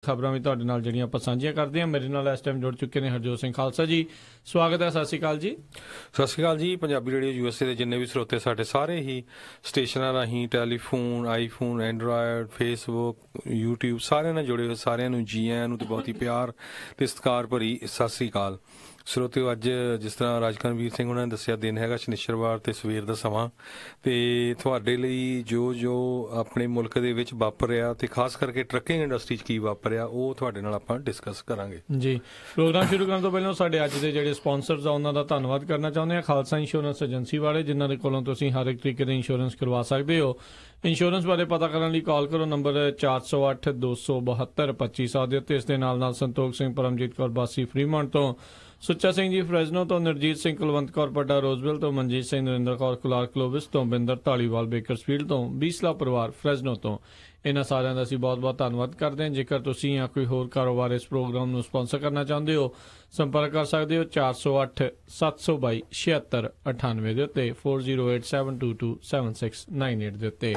ਖਬਰਾਂ ਵੀ ਤੁਹਾਡੇ ਨਾਲ ਜਿਹੜੀਆਂ ਆਪਾਂ ਸਾਂਝੀਆਂ ਕਰਦੇ ਹਾਂ। ਮੇਰੇ ਨਾਲ ਇਸ ਟਾਈਮ ਜੁੜ ਚੁੱਕੇ ਨੇ ਹਰਜੋਤ ਸਿੰਘ ਖਾਲਸਾ ਜੀ। ਸਵਾਗਤ ਹੈ। ਸਤਿ ਸ਼੍ਰੀ ਅਕਾਲ ਜੀ। ਸਤਿ ਸ਼੍ਰੀ ਅਕਾਲ ਜੀ। ਪੰਜਾਬੀ ਰੇਡੀਓ USA ਦੇ ਜਿੰਨੇ ਵੀ ਸਰੋਤੇ ਸਾਡੇ ਸਾਰੇ ਹੀ ਸਟੇਸ਼ਨਾਂ ਰਾਹੀਂ telephone, iPhone, Android, Facebook, YouTube ਸਾਰਿਆਂ ਨਾਲ ਜੁੜੇ ਹੋਏ ਸਾਰਿਆਂ ਨੂੰ ਜੀ ਆਇਆਂ ਨੂੰ ਤੇ ਬਹੁਤ ਹੀ ਪਿਆਰ ਤੇ ਸਤਿਕਾਰ ਭਰੀ ਸਤਿ ਸ਼੍ਰੀ ਅਕਾਲ। ਸਰੋਤਿਓ, ਅੱਜ ਜਿਸ ਤਰ੍ਹਾਂ ਰਾਜਕਰਨਵੀਰ ਸਿੰਘ ਉਹਨਾਂ ਨੇ ਦੱਸਿਆ, ਦਿਨ ਹੈਗਾ ਸ਼ਨੀਚਰਵਾਰ ਤੇ ਸਵੇਰ ਦਾ ਸਮਾਂ, ਤੇ ਤੁਹਾਡੇ ਲਈ ਜੋ ਆਪਣੇ ਮੁਲਕ ਦੇ ਵਿੱਚ ਵਾਪਰਿਆ ਤੇ ਖਾਸ ਕਰਕੇ ਟਰੱਕਿੰਗ ਇੰਡਸਟਰੀ 'ਚ ਕੀ ਵਾਪਰਿਆ ਉਹ ਤੁਹਾਡੇ ਨਾਲ ਆਪਾਂ ਡਿਸਕਸ ਕਰਾਂਗੇ ਜੀ। ਪ੍ਰੋਗਰਾਮ ਸ਼ੁਰੂ ਕਰਨ ਤੋਂ ਪਹਿਲਾਂ ਸਾਡੇ ਅੱਜ ਦੇ ਜਿਹੜੇ ਸਪਾਂਸਰਸ ਆ ਉਹਨਾਂ ਦਾ ਧੰਨਵਾਦ ਕਰਨਾ ਚਾਹੁੰਦੇ ਹਾਂ। ਖਾਲਸਾ ਇੰਸ਼ੋਰੈਂਸ ਏਜੰਸੀ ਵਾਲੇ, ਜਿਨ੍ਹਾਂ ਦੇ ਕੋਲੋਂ ਤੁਸੀਂ ਹਰ ਇੱਕ ਤਰੀਕੇ ਦੇ ਇੰਸ਼ੋਰੈਂਸ ਕਰਵਾ ਸਕਦੇ ਹੋ। ਇੰਸ਼ੋਰੈਂਸ ਬਾਰੇ ਪਤਾ ਕਰਨ ਲਈ ਕਾਲ ਕਰੋ ਨੰਬਰ 4082722500 ਦੇ ਉੱਤੇ। ਇਸ ਦੇ ਨਾਲ ਸੰਤੋਖ ਸਿੰਘ, ਪਰਮਜੀਤ ਕੌਰ ਬਾਸੀ ਫਰੀਮੌਂਟ ਤੋਂ, ਸੁੱਚਾ ਸਿੰਘ ਜੀ ਫਰੈਜ਼ਨੋ ਤੋਂ, ਨਰਜੀਤ ਸਿੰਘ ਕੁਲਵੰਤ ਕੌਰ ਪੱਡਾ ਰੋਜ਼ਵਿਲ ਤੋਂ, ਮਨਜੀਤ ਸਿੰਘ ਨਰਿੰਦਰ ਕੌਰ ਕਲਾਰਕ ਕਲੋਵਿਸ ਤੋਂ, ਬਿੰਦਰ ਢਾਲੀਵਾਲ ਬੇਕਰਸਫੀਲਡ ਤੋਂ, ਬੀਸਲਾ ਪਰਿਵਾਰ ਫਰੈਜ਼ਨੋ ਤੋਂ। ਇਹਨਾਂ ਸਾਰਿਆਂ ਦਾ ਅਸੀਂ ਬਹੁਤ ਧੰਨਵਾਦ ਕਰਦੇ ਹਾਂ। ਜੇਕਰ ਤੁਸੀਂ ਜਾਂ ਕੋਈ ਹੋਰ ਕਾਰੋਬਾਰ ਇਸ ਪ੍ਰੋਗਰਾਮ ਨੂੰ ਸਪਾਂਸਰ ਕਰਨਾ ਚਾਹੁੰਦੇ ਹੋ, ਸੰਪਰਕ ਕਰ ਸਕਦੇ ਹੋ 4087227698 ਦੇ ਉੱਤੇ, 4087227698 ਦੇ ਉੱਤੇ।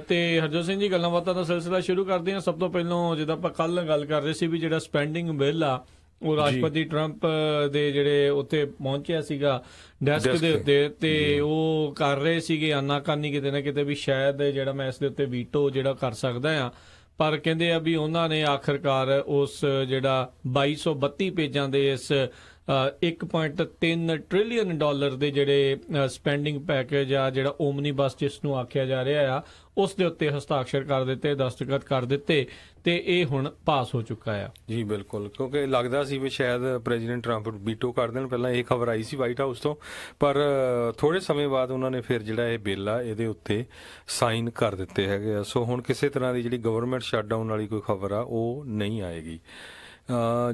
ਤੇ ਹਰਜੋਤ ਸਿੰਘ ਜੀ, ਗੱਲਾਂ ਬਾਤਾਂ ਦਾ ਸਿਲਸਿਲਾ ਸ਼ੁਰੂ ਕਰਦੇ ਹਾਂ। ਸਭ ਤੋਂ ਪਹਿਲਾਂ ਜਿੱਦਾਂ ਆਪਾਂ ਕੱਲ੍ਹ ਗੱਲ ਕਰ ਰਹੇ ਸੀ ਵੀ ਜਿਹੜਾ ਸਪੈਂਡਿੰਗ ਬਿੱਲ ਆ ਉਹ ਰਾਸ਼ਟਰਪਤੀ ਟਰੰਪ ਦੇ ਜਿਹੜੇ ਉੱਤੇ ਪਹੁੰਚਿਆ ਸੀਗਾ ਡੈਸਕ ਦੇ ਉੱਤੇ, ਤੇ ਉਹ ਕਰ ਰਹੇ ਸੀਗੇ ਆਨਾਕਾਨੀ ਕਿਤੇ ਨਾ ਕਿਤੇ ਵੀ ਸ਼ਾਇਦ ਜਿਹੜਾ ਮੈਂ ਇਸ ਦੇ ਉੱਤੇ ਵੀਟੋ ਜਿਹੜਾ ਕਰ ਸਕਦਾ ਆ। ਪਰ ਕਹਿੰਦੇ ਆ ਵੀ ਉਹਨਾਂ ਨੇ ਆਖਰਕਾਰ ਉਸ ਜਿਹੜਾ 2232 ਪੇਜਾਂ ਦੇ ਇਸ $1.3 ਟ੍ਰਿਲੀਅਨ ਦੇ ਜਿਹੜੇ ਸਪੈਂਡਿੰਗ ਪੈਕੇਜ ਆ, ਜਿਹੜਾ ਓਮਨੀਬਸ ਜਿਸ ਨੂੰ ਆਖਿਆ ਜਾ ਰਿਹਾ ਆ, ਉਸ ਦੇ ਉੱਤੇ ਹਸਤਾਖਰ ਕਰ ਦਿੱਤੇ, ਦਸਤਖਤ ਕਰ ਦਿੱਤੇ, ਤੇ ਇਹ ਹੁਣ ਪਾਸ ਹੋ ਚੁੱਕਾ ਆ ਜੀ। ਬਿਲਕੁਲ, ਕਿਉਂਕਿ ਲੱਗਦਾ ਸੀ ਵੀ ਸ਼ਾਇਦ ਪ੍ਰੈਜ਼ੀਡੈਂਟ ਟਰੰਪ ਵੀਟੋ ਕਰ ਦੇਣ। ਪਹਿਲਾਂ ਇਹ ਖਬਰ ਆਈ ਸੀ ਵਾਈਟ ਹਾਊਸ ਤੋਂ, ਪਰ ਥੋੜੇ ਸਮੇਂ ਬਾਅਦ ਉਹਨਾਂ ਨੇ ਫਿਰ ਜਿਹੜਾ ਇਹ ਬਿੱਲ ਆ ਇਹਦੇ ਉੱਤੇ ਸਾਈਨ ਕਰ ਦਿੱਤੇ ਹੈਗੇ ਆ। ਸੋ ਹੁਣ ਕਿਸੇ ਤਰ੍ਹਾਂ ਦੀ ਜਿਹੜੀ ਗਵਰਨਮੈਂਟ ਸ਼ਟਡਾਊਨ ਵਾਲੀ ਕੋਈ ਖਬਰ ਆ ਉਹ ਨਹੀਂ ਆਏਗੀ।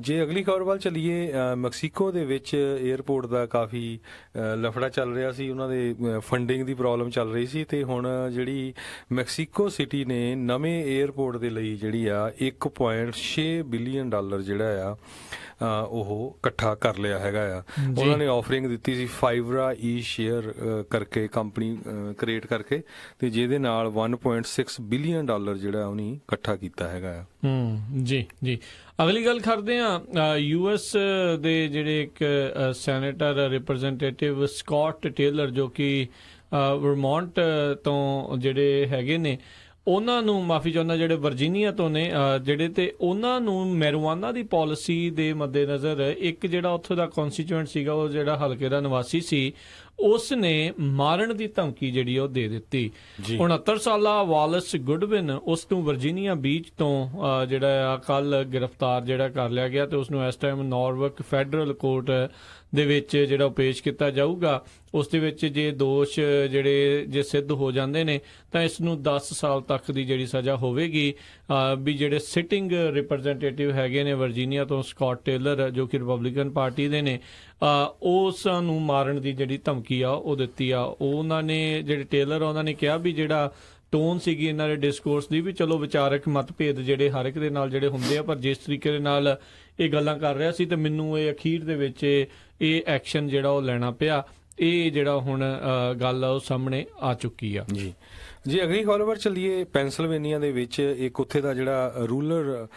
ਜੇ ਅਗਲੀ ਖਬਰ ਵੱਲ ਚੱਲੀਏ, ਮੈਕਸੀਕੋ ਦੇ ਵਿੱਚ ਏਅਰਪੋਰਟ ਦਾ ਕਾਫੀ ਲਫੜਾ ਚੱਲ ਰਿਹਾ ਸੀ। ਉਹਨਾਂ ਦੇ ਫੰਡਿੰਗ ਦੀ ਪ੍ਰੋਬਲਮ ਚੱਲ ਰਹੀ ਸੀ, ਤੇ ਹੁਣ ਜਿਹੜੀ ਮੈਕਸੀਕੋ ਸਿਟੀ ਨੇ ਨਵੇਂ ਏਅਰਪੋਰਟ ਦੇ ਲਈ ਜਿਹੜੀ ਆ $1.6 ਬਿਲੀਅਨ ਜਿਹੜਾ ਆ ਉਹ ਇਕੱਠਾ ਕਰ ਲਿਆ ਹੈਗਾ ਆ। ਉਹਨਾਂ ਨੇ ਆਫਰਿੰਗ ਦਿੱਤੀ ਸੀ ਫਾਈਵਰਾ ਈ ਸ਼ੇਅਰ ਕਰਕੇ, ਕੰਪਨੀ ਕ੍ਰੀਏਟ ਕਰਕੇ, ਤੇ ਜਿਹਦੇ ਨਾਲ $1.6 ਬਿਲੀਅਨ ਜਿਹੜਾ ਉਹਨੇ ਇਕੱਠਾ ਕੀਤਾ ਹੈਗਾ ਆ। ਜੀ। ਅਗਲੀ ਗੱਲ ਕਰਦੇ ਹਾਂ, US ਦੇ ਜਿਹੜੇ ਇੱਕ ਸੈਨੇਟਰ ਰਿਪਰੈਜ਼ੈਂਟੇਟਿਵ ਸਕਾਟ ਟੇਲਰ, ਜੋ ਕਿ ਵਰਮੌਂਟ ਤੋਂ ਜਿਹੜੇ ਹੈਗੇ ਨੇ, ਉਹਨਾਂ ਨੂੰ ਮਾਫੀ ਚਾਹੁੰਦਾ, ਜਿਹੜੇ ਵਰਜੀਨੀਆ ਤੋਂ ਨੇ ਜਿਹੜੇ, ਤੇ ਉਹਨਾਂ ਨੂੰ ਮੈਰੀਜੁਆਨਾ ਦੀ ਪਾਲਿਸੀ ਦੇ ਮੱਦੇਨਜ਼ਰ ਇੱਕ ਜਿਹੜਾ ਉੱਥੋਂ ਦਾ ਕੌਂਸਟੀਚੁਐਂਟ ਸੀਗਾ, ਉਹ ਜਿਹੜਾ ਹਲਕੇ ਦਾ ਨਿਵਾਸੀ ਸੀ, ਉਸ ਨੇ ਮਾਰਨ ਦੀ ਧਮਕੀ ਜਿਹੜੀ ਉਹ ਦੇ ਦਿੱਤੀ। 69 ਸਾਲਾ ਵਾਲਸ ਗੁਡਵਿਨ, ਉਸ ਨੂੰ ਵਰਜੀਨੀਆ ਬੀਚ ਤੋਂ ਜਿਹੜਾ ਆ ਕੱਲ ਗ੍ਰਿਫਤਾਰ ਜਿਹੜਾ ਕਰ ਲਿਆ ਗਿਆ, ਤੇ ਉਸ ਨੂੰ ਇਸ ਟਾਈਮ ਨੌਰਵਕ ਫੈਡਰਲ ਕੋਰਟ ਦੇ ਵਿੱਚ ਜਿਹੜਾ ਪੇਸ਼ ਕੀਤਾ ਜਾਊਗਾ। ਉਸ ਦੇ ਵਿੱਚ ਜੇ ਦੋਸ਼ ਜਿਹੜੇ ਜੇ ਸਿੱਧ ਹੋ ਜਾਂਦੇ ਨੇ ਤਾਂ ਇਸ ਨੂੰ 10 ਸਾਲ ਤੱਕ ਦੀ ਜਿਹੜੀ ਸਜ਼ਾ ਹੋਵੇਗੀ। ਵੀ ਜਿਹੜੇ ਸਿਟਿੰਗ ਰਿਪਰੈਜ਼ੈਂਟੇਟਿਵ ਹੈਗੇ ਨੇ ਵਰਜੀਨੀਆ ਤੋਂ, ਸਕਾਟ ਟੇਲਰ, ਜੋ ਕਿ ਰਿਪਬਲਿਕਨ ਪਾਰਟੀ ਦੇ ਨੇ, ਉਸ ਨੂੰ ਮਾਰਨ ਦੀ ਜਿਹੜੀ ਧਮਕੀ ਆ ਉਹ ਦਿੱਤੀ ਆ। ਉਹਨਾਂ ਨੇ ਜਿਹੜੇ ਟੇਲਰ ਉਹਨਾਂ ਨੇ ਕਿਹਾ ਵੀ ਜਿਹੜਾ ਟੋਨ ਸੀਗੀ ਇਹਨਾਂ ਦੇ ਡਿਸਕੋਰਸ ਦੀ, ਵੀ ਚਲੋ ਵਿਚਾਰਕ ਮਤਭੇਦ ਜਿਹੜੇ ਹਰ ਇੱਕ ਦੇ ਨਾਲ ਜਿਹੜੇ ਹੁੰਦੇ ਆ, ਪਰ ਜਿਸ ਤਰੀਕੇ ਦੇ ਨਾਲ ਇਹ ਗੱਲਾਂ ਕਰ ਰਿਹਾ ਸੀ, ਤੇ ਮੈਨੂੰ ਇਹ ਅਖੀਰ ਦੇ ਵਿੱਚ ਇਹ ਐਕਸ਼ਨ ਜਿਹੜਾ ਉਹ ਲੈਣਾ ਪਿਆ। ਇਹ ਜਿਹੜਾ ਹੁਣ ਗੱਲ ਆ ਉਹ ਸਾਹਮਣੇ ਆ ਚੁੱਕੀ ਆ ਜੀ। ਅਗਲੀ ਖਬਰ ਵੱਲ ਚੱਲੀਏ, ਪੈਨਸਿਲਵੇਨੀਆ ਦੇ ਵਿੱਚ ਇੱਕ ਉੱਥੇ ਦਾ ਜਿਹੜਾ ਰੂਰਲ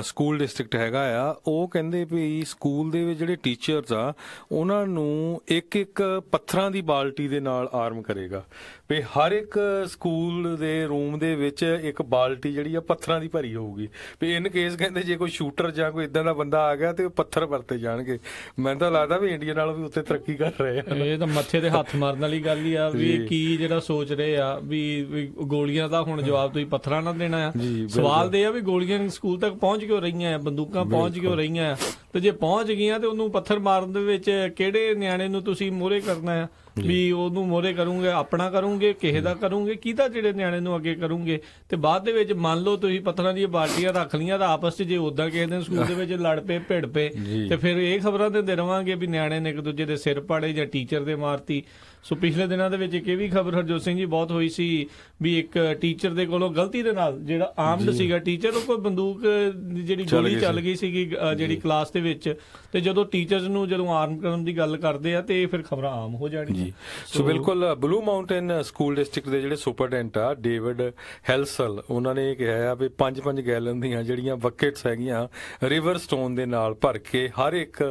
ਸਕੂਲ ਡਿਸਟ੍ਰਿਕਟ ਹੈਗਾ ਆ, ਉਹ ਕਹਿੰਦੇ ਵੀ ਸਕੂਲ ਦੇ ਵਿੱਚ ਜਿਹੜੇ ਟੀਚਰਸ ਆ ਉਹਨਾਂ ਨੂੰ ਇੱਕ ਪੱਥਰਾਂ ਦੀ ਬਾਲਟੀ ਦੇ ਨਾਲ ਆਰਮ ਕਰੇਗਾ, ਵੀ ਹਰ ਇੱਕ ਸਕੂਲ ਦੇ ਰੂਮ ਦੇ ਵਿੱਚ ਇੱਕ ਬਾਲਟੀ ਜਿਹੜੀ ਆ ਪੱਥਰਾਂ ਦੀ ਭਰੀ ਹੋਊਗੀ, ਵੀ ਇਨ ਕੇਸ ਕਹਿੰਦੇ ਜੇ ਕੋਈ ਸ਼ੂਟਰ ਜਾਂ ਕੋਈ ਇਦਾਂ ਦਾ ਬੰਦਾ ਆ ਗਿਆ ਤੇ ਪੱਥਰ ਵਰਤੇ ਜਾਣਗੇ। ਮੈਨੂੰ ਤਾਂ ਲੱਗਦਾ ਵੀ ਇੰਡੀਆ ਨਾਲੋਂ ਵੀ ਉੱਥੇ ਤਰੱਕੀ ਕਰ ਰਹੇ ਆ। ਇਹ ਤਾਂ ਮੱਥੇ ਤੇ ਹੱਥ ਮਾਰਨ ਵਾਲੀ ਗੱਲ ਹੀ ਆ, ਵੀ ਕੀ ਜਿਹੜਾ ਸੋਚ ਰਹੇ ਆ ਵੀ ਗੋਲੀਆਂ ਦਾ ਹੁਣ ਜਵਾਬ ਤੁਸੀਂ ਪੱਥਰਾਂ ਨਾਲ ਦੇਣਾ ਆ। ਸਵਾਲ ਤੇ ਆ ਵੀ ਗੋਲੀਆਂ ਸਕੂਲ ਤੱਕ ਪਹੁੰਚ ਕਿਉਂ ਰਹੀਆਂ ਆ, ਬੰਦੂਕਾਂ ਪਹੁੰਚ ਕਿਉਂ ਰਹੀਆਂ ਆ, ਤੇ ਜੇ ਪਹੁੰਚ ਗਈਆਂ ਤੇ ਉਹਨੂੰ ਪੱਥਰ ਮਾਰਨ ਦੇ ਵਿੱਚ ਕਿਹੜੇ ਨਿਆਣੇ ਨੂੰ ਤੁਸੀਂ ਮੋਹਰੇ ਕਰਨਾ ਆ? ਵੀ ਉਹਨੂੰ ਮੋਹਰੇ ਕਰੂੰਗੇ, ਆਪਣਾ ਕਰੂੰਗੇ, ਕਿਸੇ ਦਾ ਕਰੂੰਗੇ, ਕਿਹਦਾ ਜਿਹੜੇ ਨਿਆਣੇ ਨੂੰ ਅੱਗੇ ਕਰੂੰਗੇ? ਤੇ ਬਾਅਦ ਦੇ ਵਿੱਚ ਮੰਨ ਲਓ ਤੁਸੀਂ ਪੱਥਰਾਂ ਦੀਆਂ ਬਾਲਟੀਆਂ ਰੱਖ ਲਈਆਂ ਤਾਂ ਆਪਸ 'ਚ ਜੇ ਉੱਦਾਂ ਕਿਸੇ ਦਿਨ ਸਕੂਲ ਦੇ ਵਿੱਚ ਲੜ ਪਏ, ਭਿੜ ਪਏ, ਤੇ ਫਿਰ ਇਹ ਖਬਰਾਂ ਦਿੰਦੇ ਰਵਾਂਗੇ ਵੀ ਨਿਆਣੇ ਨੇ ਇੱਕ ਦੂਜੇ ਦੇ ਸਿਰ ਪਾੜੇ ਜਾਂ ਟੀਚਰ ਦੇ ਮਾਰਤੀ। ਸੋ ਪਿਛਲੇ ਦਿਨਾਂ ਦੇ ਵਿੱਚ ਇੱਕ ਇਹ ਵੀ ਖਬਰ ਹਰਜੋਤ ਸਿੰਘ ਜੀ ਬਹੁਤ ਹੋਈ ਸੀ ਵੀ ਇੱਕ ਟੀਚਰ ਦੇ ਕੋਲੋਂ ਗਲਤੀ ਦੇ ਨਾਲ, ਜਿਹੜਾ ਆਰਮਡ ਸੀਗਾ ਟੀਚਰ, ਉਹ ਕੋਈ ਬੰਦੂਕ ਦੀ ਜਿਹੜੀ ਗੋਲੀ ਚੱਲ ਗਈ ਸੀਗੀ ਜਿਹੜੀ ਕਲਾਸ ਦੇ ਵਿੱਚ, ਤੇ ਜਦੋਂ ਟੀਚਰਸ ਨੂੰ ਜਦੋਂ ਆਰਮ ਕਰਨ ਦੀ ਗੱਲ ਕਰਦੇ ਆ ਤੇ ਫਿਰ ਖਬਰਾਂ ਆਮ ਹੋ ਜਾਣਗੀਆਂ। ਜੀ ਸੋ ਬਿਲਕੁਲ ਬਲੂ ਮਾਊਂਟੇਨ ਸਕੂਲ ਡਿਸਟ੍ਰਿਕਟ ਦੇ ਜਿਹੜੇ ਸੁਪਰਡੈਂਟ ਆ ਡੇਵਿਡ ਹੈਲਸਲ ਉਹਨਾਂ ਨੇ ਇਹ ਕਿਹਾ ਆ ਵੀ 5-5 ਗੈਲਨ ਦੀਆਂ ਜਿਹੜੀਆਂ ਬਕਟਸ ਹੈਗੀਆਂ ਰਿਵਰ ਸਟੋਨ ਦੇ ਨਾਲ ਭਰ ਕੇ ਹਰ ਇੱਕ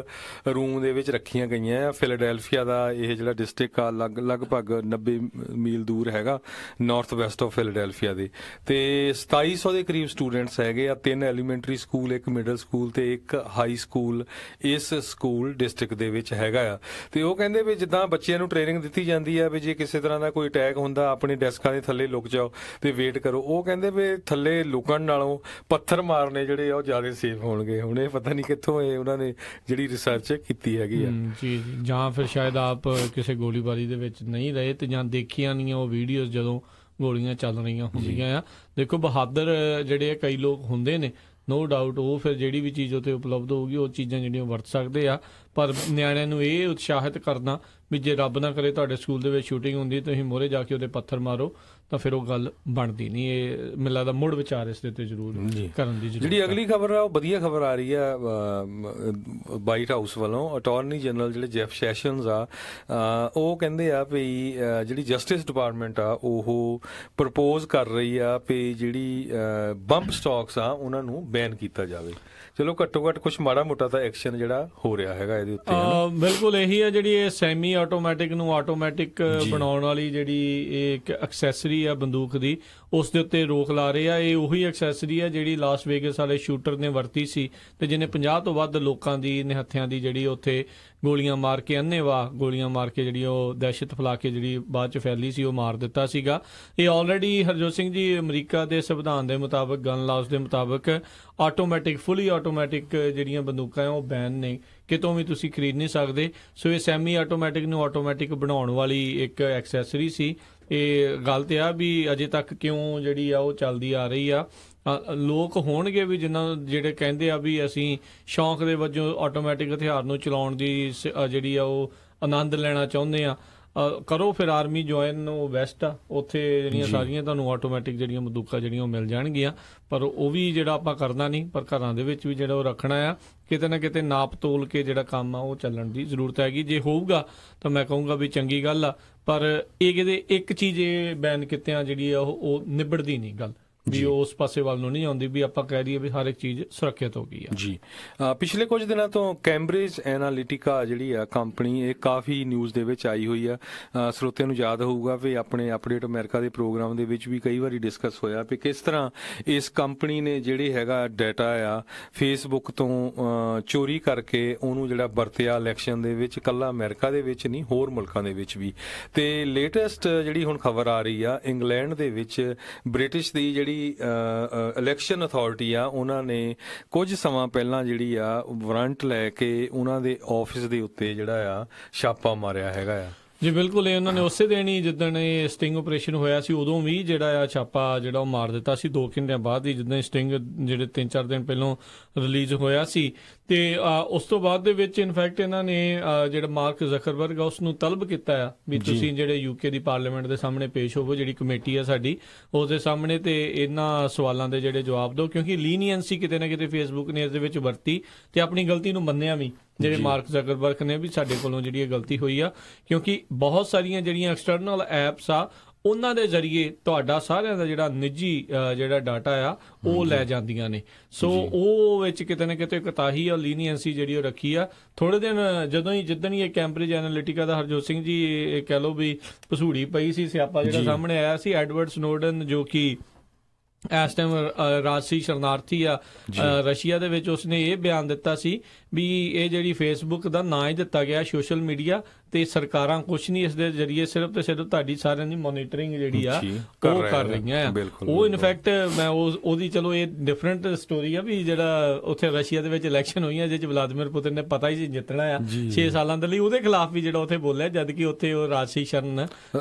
ਰੂਮ ਦੇ ਵਿੱਚ ਰੱਖੀਆਂ ਗਈਆਂ ਆ। ਫਿਲਾਡੈਲਫੀਆ ਦਾ ਇਹ ਜਿਹੜਾ ਡਿਸਟ੍ਰਿਕਟ ਆ ਲਗਭਗ 90 ਮੀਲ ਦੂਰ ਹੈਗਾ ਨਾਰਥ ਵੈਸਟ ਆਫ ਫਿਲਾਡੈਲਫੀਆ ਦੇ, ਤੇ 2700 ਦੇ ਕਰੀਬ ਸਟੂਡੈਂਟਸ ਹੈਗੇ ਆ। 3 ਐਲੀਮੈਂਟਰੀ ਸਕੂਲ, 1 ਮਿਡਲ ਸਕੂਲ ਤੇ 1 ਹਾਈ ਸਕੂਲ ਇਸ ਸਕੂਲ ਡਿਸਟ੍ਰਿਕਟ ਦੇ ਵਿੱਚ ਹੈਗਾ ਆ। ਤੇ ਉਹ ਕਹਿੰਦੇ ਵੀ ਜਿੱਦਾਂ ਬੱਚਿਆਂ ਨੂੰ ਟ੍ਰੇਨਿੰਗ ਦਿੱਤੀ ਜਾਂਦੀ ਆ ਵੀ ਜੇ ਕਿਸੇ ਤਰ੍ਹਾਂ ਦਾ ਕੋਈ ਅਟੈਕ ਹੁੰਦਾ ਆਪਣੇ ਡੈਸਕਾਂ ਦੇ ਥੱਲੇ ਲੁਕ ਜਾਓ ਤੇ ਵੇਟ ਕਰੋ, ਉਹ ਕਹਿੰਦੇ ਵੀ ਥੱਲੇ ਲੁਕਣ ਨਾਲੋਂ ਪੱਥਰ ਮਾਰਨੇ ਜਿਹੜੇ ਆ ਉਹ ਜ਼ਿਆਦਾ ਸੇਫ ਹੋਣਗੇ। ਹੁਣ ਇਹ ਪਤਾ ਨਹੀਂ ਕਿੱਥੋਂ ਇਹ ਉਹਨਾਂ ਨੇ ਜਿਹੜੀ ਰਿਸਰਚ ਕੀਤੀ ਹੈਗੀ ਆ। ਜੀ ਜਾਂ ਫਿਰ ਸ਼ਾਇਦ ਆਪ ਕਿਸੇ ਗੋਲੀਬਾਰੀ ਦੇ ਵਿੱਚ ਨਹੀਂ ਰਹੇ ਤੇ ਜਾਂ ਦੇਖੀਆਂ ਨਹੀਂ ਉਹ ਵੀਡੀਓਜ਼ ਜਦੋਂ ਗੋਲੀਆਂ ਚੱਲ ਰਹੀਆਂ ਹੁੰਦੀਆਂ ਆ। ਦੇਖੋ ਬਹਾਦਰ ਜਿਹੜੇ ਆ ਕਈ ਲੋਕ ਹੁੰਦੇ ਨੇ, ਨੋ ਡਾਊਟ ਉਹ ਫਿਰ ਜਿਹੜੀ ਵੀ ਚੀਜ਼ ਉੱਥੇ ਉਪਲਬਧ ਹੋਊਗੀ ਉਹ ਚੀਜ਼ਾਂ ਜਿਹੜੀਆਂ ਵਰਤ ਸਕਦੇ ਆ। ਪਰ ਨਿਆਣਿਆਂ ਨੂੰ ਇਹ ਉਤਸ਼ਾਹਿਤ ਕਰਨਾ ਵੀ ਜੇ ਰੱਬ ਨਾ ਕਰੇ ਤੁਹਾਡੇ ਸਕੂਲ ਦੇ ਵਿੱਚ ਸ਼ੂਟਿੰਗ ਹੁੰਦੀ ਤੁਸੀਂ ਮੋਹਰੇ ਜਾ ਕੇ ਉਹਦੇ ਪੱਥਰ ਮਾਰੋ ਤਾਂ ਫਿਰ ਉਹ ਗੱਲ ਬਣਦੀ ਨਹੀਂ। ਇਹ ਮੈਨੂੰ ਲੱਗਦਾ ਮੁੜ ਵਿਚਾਰ ਇਸ ਦੇ ਉੱਤੇ ਜ਼ਰੂਰ ਕਰਨ ਦੀ ਜ਼ਰੂਰਤ। ਜਿਹੜੀ ਅਗਲੀ ਖਬਰ ਆ ਉਹ ਵਧੀਆ ਖਬਰ ਆ ਰਹੀ ਆ ਵਾਈਟ ਹਾਊਸ ਵੱਲੋਂ। ਅਟਾਰਨੀ ਜਨਰਲ ਜਿਹੜੇ ਜੈਫ ਸੈਸ਼ਨਜ਼ ਆ ਉਹ ਕਹਿੰਦੇ ਆ ਵੀ ਜਿਹੜੀ ਜਸਟਿਸ ਡਿਪਾਰਟਮੈਂਟ ਆ ਉਹ ਪ੍ਰਪੋਜ਼ ਕਰ ਰਹੀ ਆ ਵੀ ਜਿਹੜੀ ਬੰਪ ਸਟਾਕਸ ਆ ਉਹਨਾਂ ਨੂੰ ਬੈਨ ਕੀਤਾ ਜਾਵੇ। ਚਲੋ ਘੱਟੋ ਘੱਟ ਕੁਛ ਮਾੜਾ ਮੋਟਾ ਤਾਂ ਐਕਸ਼ਨ ਜਿਹੜਾ ਹੋ ਰਿਹਾ ਹੈਗਾ ਇਹਦੇ ਉੱਤੇ। ਬਿਲਕੁਲ ਇਹੀ ਆ ਜਿਹੜੀ ਇਹ ਸੈਮੀ ਆਟੋਮੈਟਿਕ ਨੂੰ ਆਟੋਮੈਟਿਕ ਬਣਾਉਣ ਵਾਲੀ ਜਿਹੜੀ ਇਹ ਇੱਕ ਐਕਸੈਸਰੀ ਆ ਬੰਦੂਕ ਦੀ, ਉਸ ਦੇ ਉੱਤੇ ਰੋਕ ਲਾ ਰਹੇ ਆ। ਇਹ ਉਹੀ ਐਕਸੈਸਰੀ ਆ ਜਿਹੜੀ ਲਾਸ ਵੇਗਸ ਵਾਲੇ ਸ਼ੂਟਰ ਨੇ ਵਰਤੀ ਸੀ ਤੇ ਜਿਹਨੇ 50 ਤੋਂ ਵੱਧ ਲੋਕਾਂ ਦੀ ਨਿਹੱਥਿਆਂ ਦੀ ਜਿਹੜੀ ਉੱਥੇ ਗੋਲੀਆਂ ਮਾਰ ਕੇ ਅੰਨ੍ਹੇਵਾਹ ਗੋਲੀਆਂ ਮਾਰ ਕੇ ਜਿਹੜੀ ਉਹ ਦਹਿਸ਼ਤ ਫੈਲਾ ਕੇ ਜਿਹੜੀ ਬਾਅਦ ਚ ਫੈਲੀ ਸੀ ਉਹ ਮਾਰ ਦਿੱਤਾ ਸੀਗਾ। ਇਹ ਆਲਰੇਡੀ ਹਰਜੋਤ ਸਿੰਘ ਜੀ ਅਮਰੀਕਾ ਦੇ ਸੰਵਿਧਾਨ ਦੇ ਮੁਤਾਬਕ ਗਨ ਲਾਜ਼ ਦੇ ਮੁਤਾਬਕ ਆਟੋਮੈਟਿਕ ਫੁੱਲੀ ਆਟੋਮੈਟਿਕ ਜਿਹੜੀਆਂ ਬੰਦੂਕਾਂ ਉਹ ਬੈਨ ਨੇ, ਕਿਤੋਂ ਵੀ ਤੁਸੀਂ ਖਰੀਦ ਨਹੀਂ ਸਕਦੇ। ਸੋ ਇਹ ਸੈਮੀ ਆਟੋਮੈਟਿਕ ਨੂੰ ਆਟੋਮੈਟਿਕ ਬਣਾਉਣ ਵਾਲੀ ਇੱਕ ਐਕਸੈਸਰੀ ਸੀ। ਇਹ ਗੱਲ ਤੇ ਆ ਵੀ ਅਜੇ ਤੱਕ ਕਿਉਂ ਜਿਹੜੀ ਆ ਉਹ ਚੱਲਦੀ ਆ ਰਹੀ ਆ। ਲੋਕ ਹੋਣਗੇ ਵੀ ਜਿਨ੍ਹਾਂ ਜਿਹੜੇ ਕਹਿੰਦੇ ਆ ਵੀ ਅਸੀਂ ਸ਼ੌਂਕ ਦੇ ਵਜੋਂ ਆਟੋਮੈਟਿਕ ਹਥਿਆਰ ਨੂੰ ਚਲਾਉਣ ਦੀ ਜਿਹੜੀ ਆ ਉਹ ਆਨੰਦ ਲੈਣਾ ਚਾਹੁੰਦੇ ਆ, ਕਰੋ ਫਿਰ ਆਰਮੀ ਜੁਆਇਨ ਨੂੰ ਬੈਸਟ ਆ। ਉੱਥੇ ਜਿਹੜੀਆਂ ਸਾਰੀਆਂ ਤੁਹਾਨੂੰ ਆਟੋਮੈਟਿਕ ਜਿਹੜੀਆਂ ਬੰਦੂਕਾਂ ਜਿਹੜੀਆਂ ਉਹ ਮਿਲ ਜਾਣਗੀਆਂ। ਪਰ ਉਹ ਵੀ ਜਿਹੜਾ ਆਪਾਂ ਕਰਨਾ ਨਹੀਂ, ਪਰ ਘਰਾਂ ਦੇ ਵਿੱਚ ਵੀ ਜਿਹੜਾ ਉਹ ਰੱਖਣਾ ਆ। ਕਿਤੇ ਨਾ ਕਿਤੇ ਨਾਪ ਤੋਲ ਕੇ ਜਿਹੜਾ ਕੰਮ ਆ ਉਹ ਚੱਲਣ ਦੀ ਜ਼ਰੂਰਤ ਹੈਗੀ। ਜੇ ਹੋਊਗਾ ਤਾਂ ਮੈਂ ਕਹੂੰਗਾ ਵੀ ਚੰਗੀ ਗੱਲ ਆ, ਪਰ ਇਹ ਕਿਤੇ ਇੱਕ ਚੀਜ਼ ਇਹ ਬੈਨ ਕੀਤਿਆਂ ਜਿਹੜੀ ਆ ਉਹ ਨਿਬੜਦੀ ਨਹੀਂ ਗੱਲ ਵੀ ਉਸ ਪਾਸੇ ਵੱਲ ਨੂੰ ਨਹੀਂ ਆਉਂਦੀ ਵੀ ਆਪਾਂ ਕਹਿ ਦਈਏ ਵੀ ਹਰ ਇੱਕ ਚੀਜ਼ ਸੁਰੱਖਿਅਤ ਹੋ ਗਈ ਆ। ਜੀ ਪਿਛਲੇ ਕੁਝ ਦਿਨਾਂ ਤੋਂ ਕੈਂਬਰਿਜ ਐਨਾਲਿਟਿਕਾ ਜਿਹੜੀ ਆ ਕੰਪਨੀ ਇਹ ਕਾਫੀ ਨਿਊਜ਼ ਦੇ ਵਿੱਚ ਆਈ ਹੋਈ ਆ। ਸਰੋਤਿਆਂ ਨੂੰ ਯਾਦ ਹੋਊਗਾ ਵੀ ਆਪਣੇ ਅਪਡੇਟ ਅਮਰੀਕਾ ਦੇ ਪ੍ਰੋਗਰਾਮ ਦੇ ਵਿੱਚ ਵੀ ਕਈ ਵਾਰੀ ਡਿਸਕਸ ਹੋਇਆ ਵੀ ਕਿਸ ਤਰ੍ਹਾਂ ਇਸ ਕੰਪਨੀ ਨੇ ਜਿਹੜੇ ਹੈਗਾ ਡਾਟਾ ਆ ਫੇਸਬੁੱਕ ਤੋਂ ਚੋਰੀ ਕਰਕੇ ਉਹਨੂੰ ਜਿਹੜਾ ਵਰਤਿਆ ਇਲੈਕਸ਼ਨ ਦੇ ਵਿੱਚ, ਕੱਲਾ ਅਮਰੀਕਾ ਦੇ ਵਿੱਚ ਨਹੀਂ ਹੋਰ ਮੁਲਕਾਂ ਦੇ ਵਿੱਚ ਵੀ। ਤੇ ਲੇਟੈਸਟ ਜਿਹੜੀ ਹੁਣ ਖਬਰ ਆ ਰਹੀ ਆ ਇੰਗਲੈਂਡ ਦੇ ਵਿੱਚ ਬ੍ਰਿਟਿਸ਼ ਦੀ ਜਿਹੜੀ ਇਲੈਕਸ਼ਨ ਅਥਾਰਟੀ ਆ ਉਹਨਾਂ ਨੇ ਕੁਝ ਸਮਾਂ ਪਹਿਲਾਂ ਜਿਹੜੀ ਆ ਵਾਰੰਟ ਲੈ ਕੇ ਉਹਨਾਂ ਦੇ ਆਫਿਸ ਦੇ ਉੱਤੇ ਜਿਹੜਾ ਆ ਛਾਪਾ ਮਾਰਿਆ ਹੈਗਾ ਆ। ਜੀ ਬਿਲਕੁਲ, ਇਹ ਉਹਨਾਂ ਨੇ ਉਸੇ ਦਿਨ ਹੀ ਜਿੱਦਣ ਇਹ ਸਟਿੰਗ ਆਪਰੇਸ਼ਨ ਹੋਇਆ ਸੀ ਉਦੋਂ ਵੀ ਜਿਹੜਾ ਆ ਛਾਪਾ ਜਿਹੜਾ ਉਹ ਮਾਰ ਦਿੱਤਾ ਸੀ। 2 ਘੰਟਿਆਂ ਬਾਅਦ ਹੀ ਜਿੱਦਾਂ ਸਟਿੰਗ ਜਿਹੜੇ 3-4 ਦਿਨ ਪਹਿਲਾਂ ਰਿਲੀਜ਼ ਹੋਇਆ ਸੀ। ਤੇ ਉਸ ਤੋਂ ਬਾਅਦ ਦੇ ਵਿੱਚ ਇਨਫੈਕਟ ਇਹਨਾਂ ਨੇ ਜਿਹੜਾ ਮਾਰਕ ਜ਼ਕਰਬਰਗ ਆ ਉਸ ਨੂੰ ਤਲਬ ਕੀਤਾ ਆ ਵੀ ਤੁਸੀਂ ਜਿਹੜੇ ਯੂਕੇ ਦੀ ਪਾਰਲੀਮੈਂਟ ਦੇ ਸਾਹਮਣੇ ਪੇਸ਼ ਹੋਵੋ, ਜਿਹੜੀ ਕਮੇਟੀ ਆ ਸਾਡੀ ਉਸ ਦੇ ਸਾਹਮਣੇ, ਤੇ ਇਹਨਾਂ ਸਵਾਲਾਂ ਦੇ ਜਿਹੜੇ ਜਵਾਬ ਦਿਓ। ਕਿਉਂਕਿ ਲੀਨੀਅੰਸੀ ਕਿਤੇ ਨਾ ਕਿਤੇ ਫੇਸਬੁੱਕ ਨੇ ਇਸ ਦੇ ਵਿੱਚ ਵਰਤੀ ਤੇ ਆਪਣੀ ਗਲਤੀ ਨੂੰ ਮੰਨਿਆ ਵੀ, ਜਿਹੜੇ ਮਾਰਕ ਜ਼ਕਰਬਰਗ ਨੇ ਵੀ ਸਾਡੇ ਕੋਲੋਂ ਜਿਹੜੀ ਇਹ ਗਲਤੀ ਹੋਈ ਆ। ਕਿਉਂਕਿ ਬਹੁਤ ਸਾਰੀਆਂ ਜਿਹੜੀਆਂ ਐਕਸਟਰਨਲ ਐਪਸ ਆ ਉਹਨਾਂ ਦੇ ਜ਼ਰੀਏ ਤੁਹਾਡਾ ਸਾਰਿਆਂ ਦਾ ਜਿਹੜਾ ਨਿੱਜੀ ਜਿਹੜਾ ਡਾਟਾ ਆ ਉਹ ਲੈ ਜਾਂਦੀਆਂ ਨੇ। ਸੋ ਉਹ ਵਿੱਚ ਕਿਤੇ ਨਾ ਕਿਤੇ ਕੋਤਾਹੀ ਆ, ਲੀਨੀਅੰਸੀ ਜਿਹੜੀ ਉਹ ਰੱਖੀ ਆ। ਥੋੜੇ ਦਿਨ ਜਿੱਦਣ ਹੀ ਇਹ ਕੈਂਬਰਿਜ ਐਨਾਲਿਟਿਕਾ ਦਾ ਹਰਜੋਤ ਸਿੰਘ ਜੀ ਇਹ ਕਹਿ ਲਓ ਵੀ ਭਸੂੜੀ ਪਈ ਸੀ, ਸਿਆਪਾ ਜਿਹੜਾ ਸਾਹਮਣੇ ਆਇਆ ਸੀ। ਐਡਵਰਡ ਸਨੋਡਨ ਜੋ ਕਿ ਇਸ ਟਾਈਮ ਰਾਜਸੀ ਸ਼ਰਨਾਰਥੀ ਆ ਰਸ਼ੀਆ ਦੇ ਵਿੱਚ, ਉਸਨੇ ਇਹ ਬਿਆਨ ਦਿੱਤਾ ਸੀ ਵੀ ਇਹ ਜਿਹੜੀ ਫੇਸਬੁੱਕ ਦਾ ਨਾਂ ਹੀ ਦਿੱਤਾ ਗਿਆ ਸੋਸ਼ਲ ਮੀਡੀਆ ਤੇ ਸਰਕਾਰਾਂ ਕੁਛ ਨਹੀਂ ਇਸ ਦੇ ਜ਼ਰੀਏ ਸਿਰਫ ਤੇ ਸਿਰਫ ਤੁਹਾਡੀ ਸਾਰਿਆਂ ਦੀ ਮੋਨੀਟਰਿੰਗ ਜਿਹੜੀ ਆ ਉਹ ਕਰ ਰਹੀਆਂ ਆ। ਉਹ ਇਨਫੈਕਟ ਮੈਂ ਉਹਦੀ ਚਲੋ ਇਹ ਡਿਫਰੈਂਟ ਸਟੋਰੀ ਆ ਵੀ ਜਿਹੜਾ ਉੱਥੇ ਰਸ਼ੀਆ ਦੇ ਵਿੱਚ ਇਲੈਕਸ਼ਨ ਹੋਈਆਂ ਜਿਹਦੇ ਚ ਵਲਾਦੀਮੀਰ ਪੁਤਿਨ ਨੇ ਪਤਾ ਹੀ ਸੀ ਜਿੱਤਣਾ ਆ 6 ਸਾਲਾਂ ਦੇ ਲਈ, ਉਹਦੇ ਖਿਲਾਫ ਵੀ ਜਿਹੜਾ ਉੱਥੇ ਬੋਲਿਆ, ਜਦ ਕਿ ਉੱਥੇ ਉਹ ਰਾਜਸੀ ਸ਼ਰਨ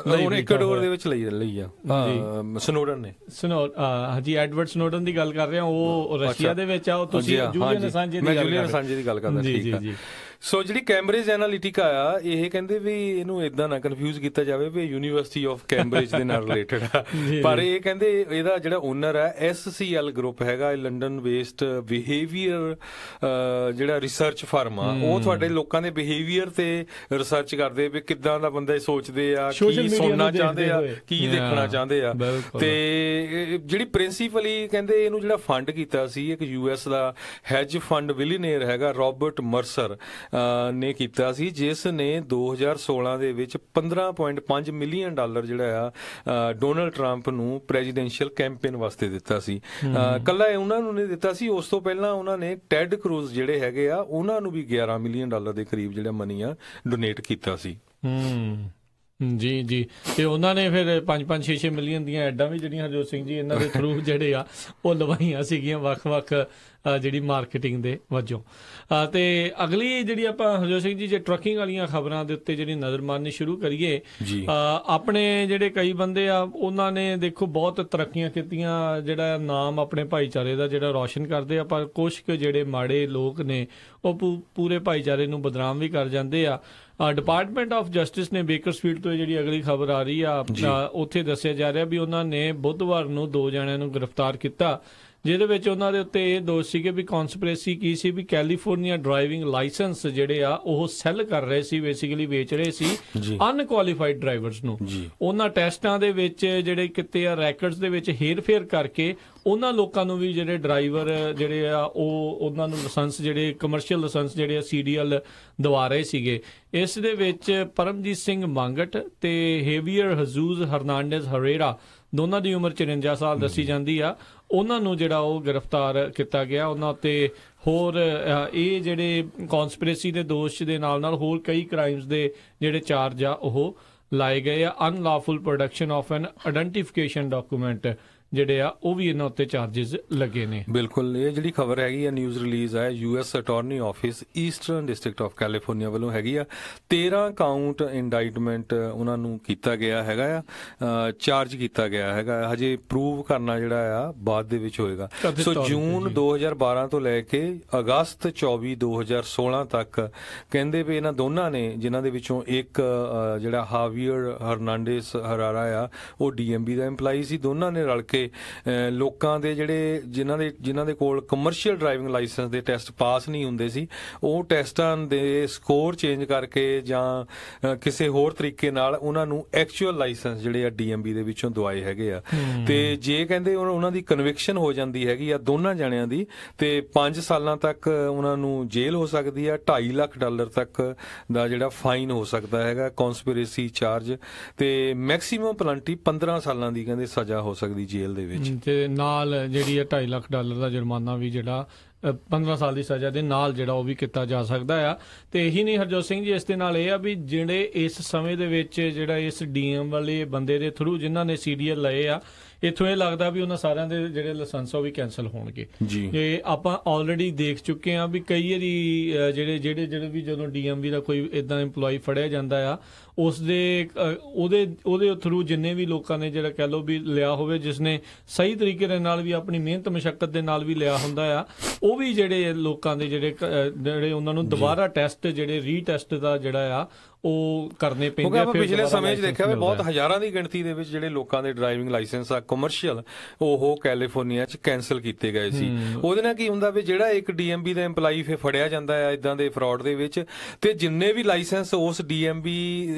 ਇਕਵਾਡੋਰ ਦੇ ਵਿੱਚ ਲਈ ਆ ਸਨੋਡਨ ਨੇ। ਹਾਂਜੀ, ਐਡਵਰਡ ਸਨੋਡਨ ਦੀ ਗੱਲ ਕਰ ਰਹੇ ਹਾਂ, ਉਹ ਰਸ਼ੀਆ ਦੇ ਵਿੱਚ ਆ। ਉਹ ਤੁਸੀਂ ਜੂਲੀਅਨ ਅਸਾਂਜੇ ਦੀ ਗੱਲ ਕਰ ਰਹੇ। ਦੀ ਗੱਲ ਕਰਦਾ। ਠੀਕ ਆ। ਸੋ ਜਿਹੜੀ ਕੈਂਬਰਿਜ ਐਨਾਲਿਟਿਕਾ ਆ, ਇਹ ਕਹਿੰਦੇ ਵੀ ਇਹਨੂੰ ਇਦਾਂ ਨਾ ਕਨਫਿਊਜ਼ ਕੀਤਾ ਜਾਵੇ ਵੀ ਯੂਨੀਵਰਸਿਟੀ ਆਫ ਕੈਂਬਰਿਜ ਦੇ ਨਾਲ ਰਿਲੇਟਡ ਆ, ਪਰ ਇਹ ਕਹਿੰਦੇ ਇਹਦਾ ਜਿਹੜਾ ਓਨਰ ਆ SCL ਗਰੁੱਪ ਹੈਗਾ, ਲੰਡਨ ਬੇਸਡ ਬਿਹੇਵੀਅਰ ਜਿਹੜਾ ਰਿਸਰਚ ਫਰਮ ਆ, ਉਹ ਤੁਹਾਡੇ ਲੋਕਾਂ ਦੇ ਬਿਹੇਵੀਅਰ ਤੇ ਰਿਸਰਚ ਕਰਦੇ ਵੀ ਕਿੱਦਾਂ ਦਾ ਬੰਦਾ ਸੋਚਦੇ ਆ, ਕੀ ਸੁਣਨਾ ਚਾਹੁੰਦੇ ਆ, ਕੀ ਦੇਖਣਾ ਚਾਹੁੰਦੇ ਆ। ਤੇ ਜਿਹੜੀ ਪ੍ਰਿੰਸੀਪਲੀ ਕਹਿੰਦੇ ਇਹਨੂੰ ਜਿਹੜਾ ਫੰਡ ਕੀਤਾ ਸੀ ਇੱਕ US ਦਾ ਹੈਜ ਫੰਡ ਵਿਲੀਨੀਅਰ ਹੈਗਾ ਰੌਬਰਟ ਮਰਸਰ ਨੇ ਕੀਤਾ ਸੀ, ਜਿਸ ਨੇ 2016 ਦੇ ਵਿੱਚ $15.5 ਮਿਲੀਅਨ ਜਿਹੜਾ ਆ ਡੋਨਲਡ ਟਰੰਪ ਨੂੰ ਪ੍ਰੈਜ਼ੀਡੈਂਸ਼ੀਅਲ ਕੈਂਪੇਨ ਵਾਸਤੇ ਦਿੱਤਾ ਸੀ। ਕੱਲਾ ਉਹਨਾਂ ਨੂੰ ਨਹੀਂ ਦਿੱਤਾ ਸੀ, ਉਸ ਤੋਂ ਪਹਿਲਾਂ ਉਹਨਾਂ ਨੇ ਟੈਡ ਕਰੂਜ਼ ਜਿਹੜੇ ਹੈਗੇ ਆ ਉਹਨਾਂ ਨੂੰ ਵੀ $11 ਮਿਲੀਅਨ ਦੇ ਕਰੀਬ ਜਿਹੜਾ ਮਨੀ ਆ ਡੋਨੇਟ ਕੀਤਾ ਸੀ। ਜੀ ਤੇ ਉਹਨਾਂ ਨੇ ਫਿਰ 5-5 6-6 ਮਿਲੀਅਨ ਦੀਆਂ ਐਡਾਂ ਵੀ ਜਿਹੜੀਆਂ ਹਰਜੋਤ ਸਿੰਘ ਜੀ ਇਹਨਾਂ ਦੇ ਥਰੂ ਜਿਹੜੇ ਆ ਉਹ ਲਵਾਈਆਂ ਸੀਗੀਆਂ ਵੱਖ-ਵੱਖ ਜਿਹੜੀ ਮਾਰਕੀਟਿੰਗ ਦੇ ਵਜੋਂ। ਤੇ ਅਗਲੀ ਜਿਹੜੀ ਆਪਾਂ ਹਰਜੋਤ ਸਿੰਘ ਜੀ ਜੇ ਟਰੱਕਿੰਗ ਵਾਲੀਆਂ ਖਬਰਾਂ ਦੇ ਉੱਤੇ ਜਿਹੜੀ ਨਜ਼ਰ ਮਾਰਨੀ ਸ਼ੁਰੂ ਕਰੀਏ, ਆਪਣੇ ਜਿਹੜੇ ਕਈ ਬੰਦੇ ਆ ਉਹਨਾਂ ਨੇ ਦੇਖੋ ਬਹੁਤ ਤਰੱਕੀਆਂ ਕੀਤੀਆਂ, ਜਿਹੜਾ ਨਾਮ ਆਪਣੇ ਭਾਈਚਾਰੇ ਦਾ ਜਿਹੜਾ ਰੌਸ਼ਨ ਕਰਦੇ ਆ, ਪਰ ਕੁਛ ਕੁ ਜਿਹੜੇ ਮਾੜੇ ਲੋਕ ਨੇ ਉਹ ਪੂਰੇ ਭਾਈਚਾਰੇ ਨੂੰ ਬਦਨਾਮ ਵੀ ਕਰ ਜਾਂਦੇ ਆ। ਡਿਪਾਰਟਮੈਂਟ ਆਫ ਜਸਟਿਸ ਨੇ ਬੇਕਰਸਫੀਲਡ ਤੋਂ ਜਿਹੜੀ ਅਗਲੀ ਖਬਰ ਆ ਰਹੀ ਆ, ਉੱਥੇ ਦੱਸਿਆ ਜਾ ਰਿਹਾ ਵੀ ਉਹਨਾਂ ਨੇ ਬੁੱਧਵਾਰ ਨੂੰ 2 ਜਣਿਆਂ ਨੂੰ ਗ੍ਰਿਫਤਾਰ ਕੀਤਾ, ਜਿਹਦੇ ਵਿੱਚ ਉਹਨਾਂ ਦੇ ਉੱਤੇ ਇਹ ਦੋਸ਼ ਸੀਗੇ ਵੀ ਕਨਸਪੀਰੇਸੀ ਕੀ ਸੀ, ਵੀ ਕੈਲੀਫੋਰਨੀਆ ਡਰਾਈਵਿੰਗ ਲਾਇਸੈਂਸ ਜਿਹੜੇ ਆ ਉਹ ਸੈੱਲ ਕਰ ਰਹੇ ਸੀ, ਬੇਸਿਕਲੀ ਵੇਚ ਰਹੇ ਸੀ ਅਨਕੁਆਲੀਫਾਈਡ ਡਰਾਈਵਰਸ ਨੂੰ। ਉਹਨਾਂ ਟੈਸਟਾਂ ਦੇ ਵਿੱਚ ਜਿਹੜੇ ਕਿਤੇ ਆ ਰੈਕਟਸ ਦੇ ਵਿੱਚ ਹੇਰ-ਫੇਰ ਕਰਕੇ ਉਹਨਾਂ ਲੋਕਾਂ ਨੂੰ ਵੀ ਜਿਹੜੇ ਡਰਾਈਵਰ ਜਿਹੜੇ ਆ ਉਹ ਉਹਨਾਂ ਨੂੰ ਲਾਇਸੈਂਸ ਜਿਹੜੇ ਕਮਰਸ਼ੀਅਲ ਲਾਇਸੈਂਸ ਜਿਹੜੇ ਆ CDL ਦਵਾ ਰਹੇ ਸੀਗੇ। ਇਸ ਦੇ ਵਿੱਚ ਪਰਮਜੀਤ ਸਿੰਘ ਮੰਗਟ ਤੇ ਹੇਵੀਅਰ ਹਜ਼ੂਜ਼ ਹਰਨਾਂਡੇਜ਼ ਹਰੇਰਾ, ਦੋਨਾਂ ਦੀ ਉਮਰ 54 ਸਾਲ ਦੱਸੀ ਜਾਂਦੀ ਆ, ਉਹਨਾਂ ਨੂੰ ਜਿਹੜਾ ਉਹ ਗ੍ਰਿਫਤਾਰ ਕੀਤਾ ਗਿਆ। ਉਹਨਾਂ ਉੱਤੇ ਹੋਰ ਇਹ ਜਿਹੜੇ ਕਨਸਪੀਰੇਸੀ ਦੇ ਦੋਸ਼ ਦੇ ਨਾਲ ਹੋਰ ਕਈ ਕ੍ਰਾਈਮਸ ਦੇ ਜਿਹੜੇ ਚਾਰਜ ਆ ਉਹ ਲਾਏ ਗਏ ਆ। Unlawful production of N identification document ਜਿਹੜੇ ਆ ਉਹ ਵੀ ਇਹਨਾਂ ਉੱਤੇ ਚਾਰਜਿਸ ਲੱਗੇ ਨੇ। ਬਿਲਕੁਲ, ਇਹ ਜਿਹੜੀ ਖਬਰ ਹੈਗੀ ਆ ਨਿਊਜ਼ ਰਿਲੀਜ਼ ਹੈ US attorney office eastern district of California ਵੱਲੋਂ ਹੈਗੀ ਆ। 13 ਕਾਊਂਟ ਇੰਡਾਈਟਮੈਂਟ ਉਹਨਾਂ ਨੂੰ ਕੀਤਾ ਗਿਆ ਹੈਗਾ ਆ, ਚਾਰਜ ਕੀਤਾ ਗਿਆ ਹੈਗਾ। ਹਜੇ ਪ੍ਰੂਵ ਕਰਨਾ ਜਿਹੜਾ ਆ ਬਾਅਦ ਦੇ ਵਿੱਚ ਹੋਏਗਾ। ਸੋ ਜੂਨ 2012 ਤੋਂ ਲੈ ਕੇ ਅਗਸਤ 24 2016 ਤੱਕ ਕਹਿੰਦੇ ਵੀ ਇਹਨਾਂ ਦੋਨਾਂ ਨੇ, ਜਿਨ੍ਹਾਂ ਦੇ ਵਿੱਚੋਂ ਇੱਕ ਜਿਹੜਾ ਹਾਵੀਅਰ ਹਰਨਾਂਡੇਜ਼ ਹਰਾਰਾ ਆ ਉਹ DMV ਦਾ EMPLOYE ਸੀ, ਦੋਨਾਂ ਨੇ ਰਲ ਕੇ ਲੋਕਾਂ ਦੇ ਜਿਹੜੇ ਜਿਨ੍ਹਾਂ ਦੇ ਕੋਲ ਕਮਰਸ਼ੀਅਲ ਡਰਾਈਵਿੰਗ ਲਾਇਸੈਂਸ ਦੇ ਟੈਸਟ ਪਾਸ ਨਹੀਂ ਹੁੰਦੇ ਸੀ, ਉਹ ਟੈਸਟਾਂ ਦੇ ਸਕੋਰ ਚੇਂਜ ਕਰਕੇ ਜਾਂ ਕਿਸੇ ਹੋਰ ਤਰੀਕੇ ਨਾਲ ਉਹਨਾਂ ਨੂੰ ਐਕਚੁਅਲ ਲਾਇਸੈਂਸ ਜਿਹੜੇ ਆ DMV ਦੇ ਵਿੱਚੋਂ ਦਵਾਏ ਹੈਗੇ ਆ। ਤੇ ਜੇ ਕਹਿੰਦੇ ਉਹਨਾਂ ਦੀ ਕਨਵਿਕਸ਼ਨ ਹੋ ਜਾਂਦੀ ਹੈਗੀ ਆ ਦੋਨਾਂ ਜਣਿਆਂ ਦੀ, ਤੇ 5 ਸਾਲਾਂ ਤੱਕ ਉਹਨਾਂ ਨੂੰ ਜੇਲ੍ਹ ਹੋ ਸਕਦੀ ਆ, $2.5 ਲੱਖ ਤੱਕ ਦਾ ਜਿਹੜਾ ਫਾਈਨ ਹੋ ਸਕਦਾ ਹੈਗਾ ਕਨਸਪੀਰੇਸੀ ਚਾਰਜ, ਤੇ ਮੈਕਸਿਮਮ ਪੈਨਲਟੀ 15 ਸਾਲਾਂ ਦੀ ਕਹਿੰਦੇ ਸਜ਼ਾ ਹੋ ਸਕਦੀ ਜੇਲ੍ਹ ਦੇ ਵਿੱਚ, ਤੇ ਨਾਲ ਜਿਹੜੀ ਹੈ $2.5 ਲੱਖ ਦਾ ਜੁਰਮਾਨਾ ਵੀ ਜਿਹੜਾ 15 ਸਾਲ ਦੀ ਸਜ਼ਾ ਦੇ ਨਾਲ ਜਿਹੜਾ ਉਹ ਵੀ ਕੀਤਾ ਜਾ ਸਕਦਾ ਆ। ਤੇ ਇਹੀ ਨਹੀਂ ਹਰਜੋਤ ਸਿੰਘ ਜੀ, ਇਸ ਦੇ ਨਾਲ ਇਹ ਆ ਵੀ ਜਿਹੜੇ ਇਸ ਸਮੇਂ ਦੇ ਵਿੱਚ ਜਿਹੜਾ ਇਸ DM ਵਾਲੇ ਬੰਦੇ ਦੇ ਥਰੂ ਜਿਨ੍ਹਾਂ ਨੇ CDL ਲਏ ਆ, ਇੱਥੋਂ ਇਹ ਲੱਗਦਾ ਵੀ ਉਹਨਾਂ ਸਾਰਿਆਂ ਦੇ ਜਿਹੜੇ ਲਾਇਸੈਂਸ ਉਹ ਵੀ ਕੈਂਸਲ ਹੋਣਗੇ। ਇਹ ਆਪਾਂ ਆਲਰੇਡੀ ਦੇਖ ਚੁੱਕੇ ਆ ਵੀ ਕਈ ਵਾਰੀ ਜਿਹੜੇ ਵੀ ਜਦੋਂ DMV ਦਾ ਕੋਈ ਇਦਾਂ EMPLOYE ਫੜਿਆ ਜਾਂਦਾ ਆ, ਉਹਦੇ ਥਰੂ ਜਿੰਨੇ ਵੀ ਲੋਕਾਂ ਨੇ ਜਿਹੜਾ ਕਹਿ ਲਓ ਵੀ ਲਿਆ ਹੋਵੇ, ਜਿਸਨੇ ਸਹੀ ਤਰੀਕੇ ਦੇ ਨਾਲ ਵੀ ਆਪਣੀ ਮਿਹਨਤ ਮਸ਼ੱਕਤ ਦੇ ਨਾਲ ਵੀ ਲਿਆ ਹੁੰਦਾ ਆ, ਉਹ ਵੀ ਜਿਹੜੇ ਲੋਕਾਂ ਦੇ ਜਿਹੜੇ ਉਹਨਾਂ ਨੂੰ ਦੁਬਾਰਾ ਟੈਸਟ ਜਿਹੜੇ ਰੀਟੈਸਟ ਦਾ ਜਿਹੜਾ ਆ ਉਹ ਕਰਨੇ ਪੈਂਦੇ ਆ। ਪਿਛਲੇ ਸਮੇਂ 'ਚ ਦੇਖਿਆ ਵੀ ਬਹੁਤ ਹਜ਼ਾਰਾਂ ਦੀ ਗਿਣਤੀ ਦੇ ਵਿੱਚ ਜਿਹੜੇ ਲੋਕਾਂ ਦੇ ਡਰਾਈਵਿੰਗ ਲਾਇਸੈਂਸ ਆ ਕਮਰਸ਼ੀਅਲ ਉਹ ਕੈਲੀਫੋਰਨੀਆ 'ਚ ਕੈਂਸਲ ਕੀਤੇ ਗਏ ਸੀ। ਉਹਦੇ ਨਾਲ ਕੀ ਹੁੰਦਾ ਵੀ ਜਿਹੜਾ ਇੱਕ DMV ਦਾ EMPLOYE ਫਿਰ ਫੜਿਆ ਜਾਂਦਾ ਆ ਇਦਾਂ ਦੇ ਫਰਾਡ ਦੇ ਵਿੱਚ, ਤੇ ਜਿੰਨੇ ਵੀ ਲਾਇਸੈਂਸ ਉਸ DMV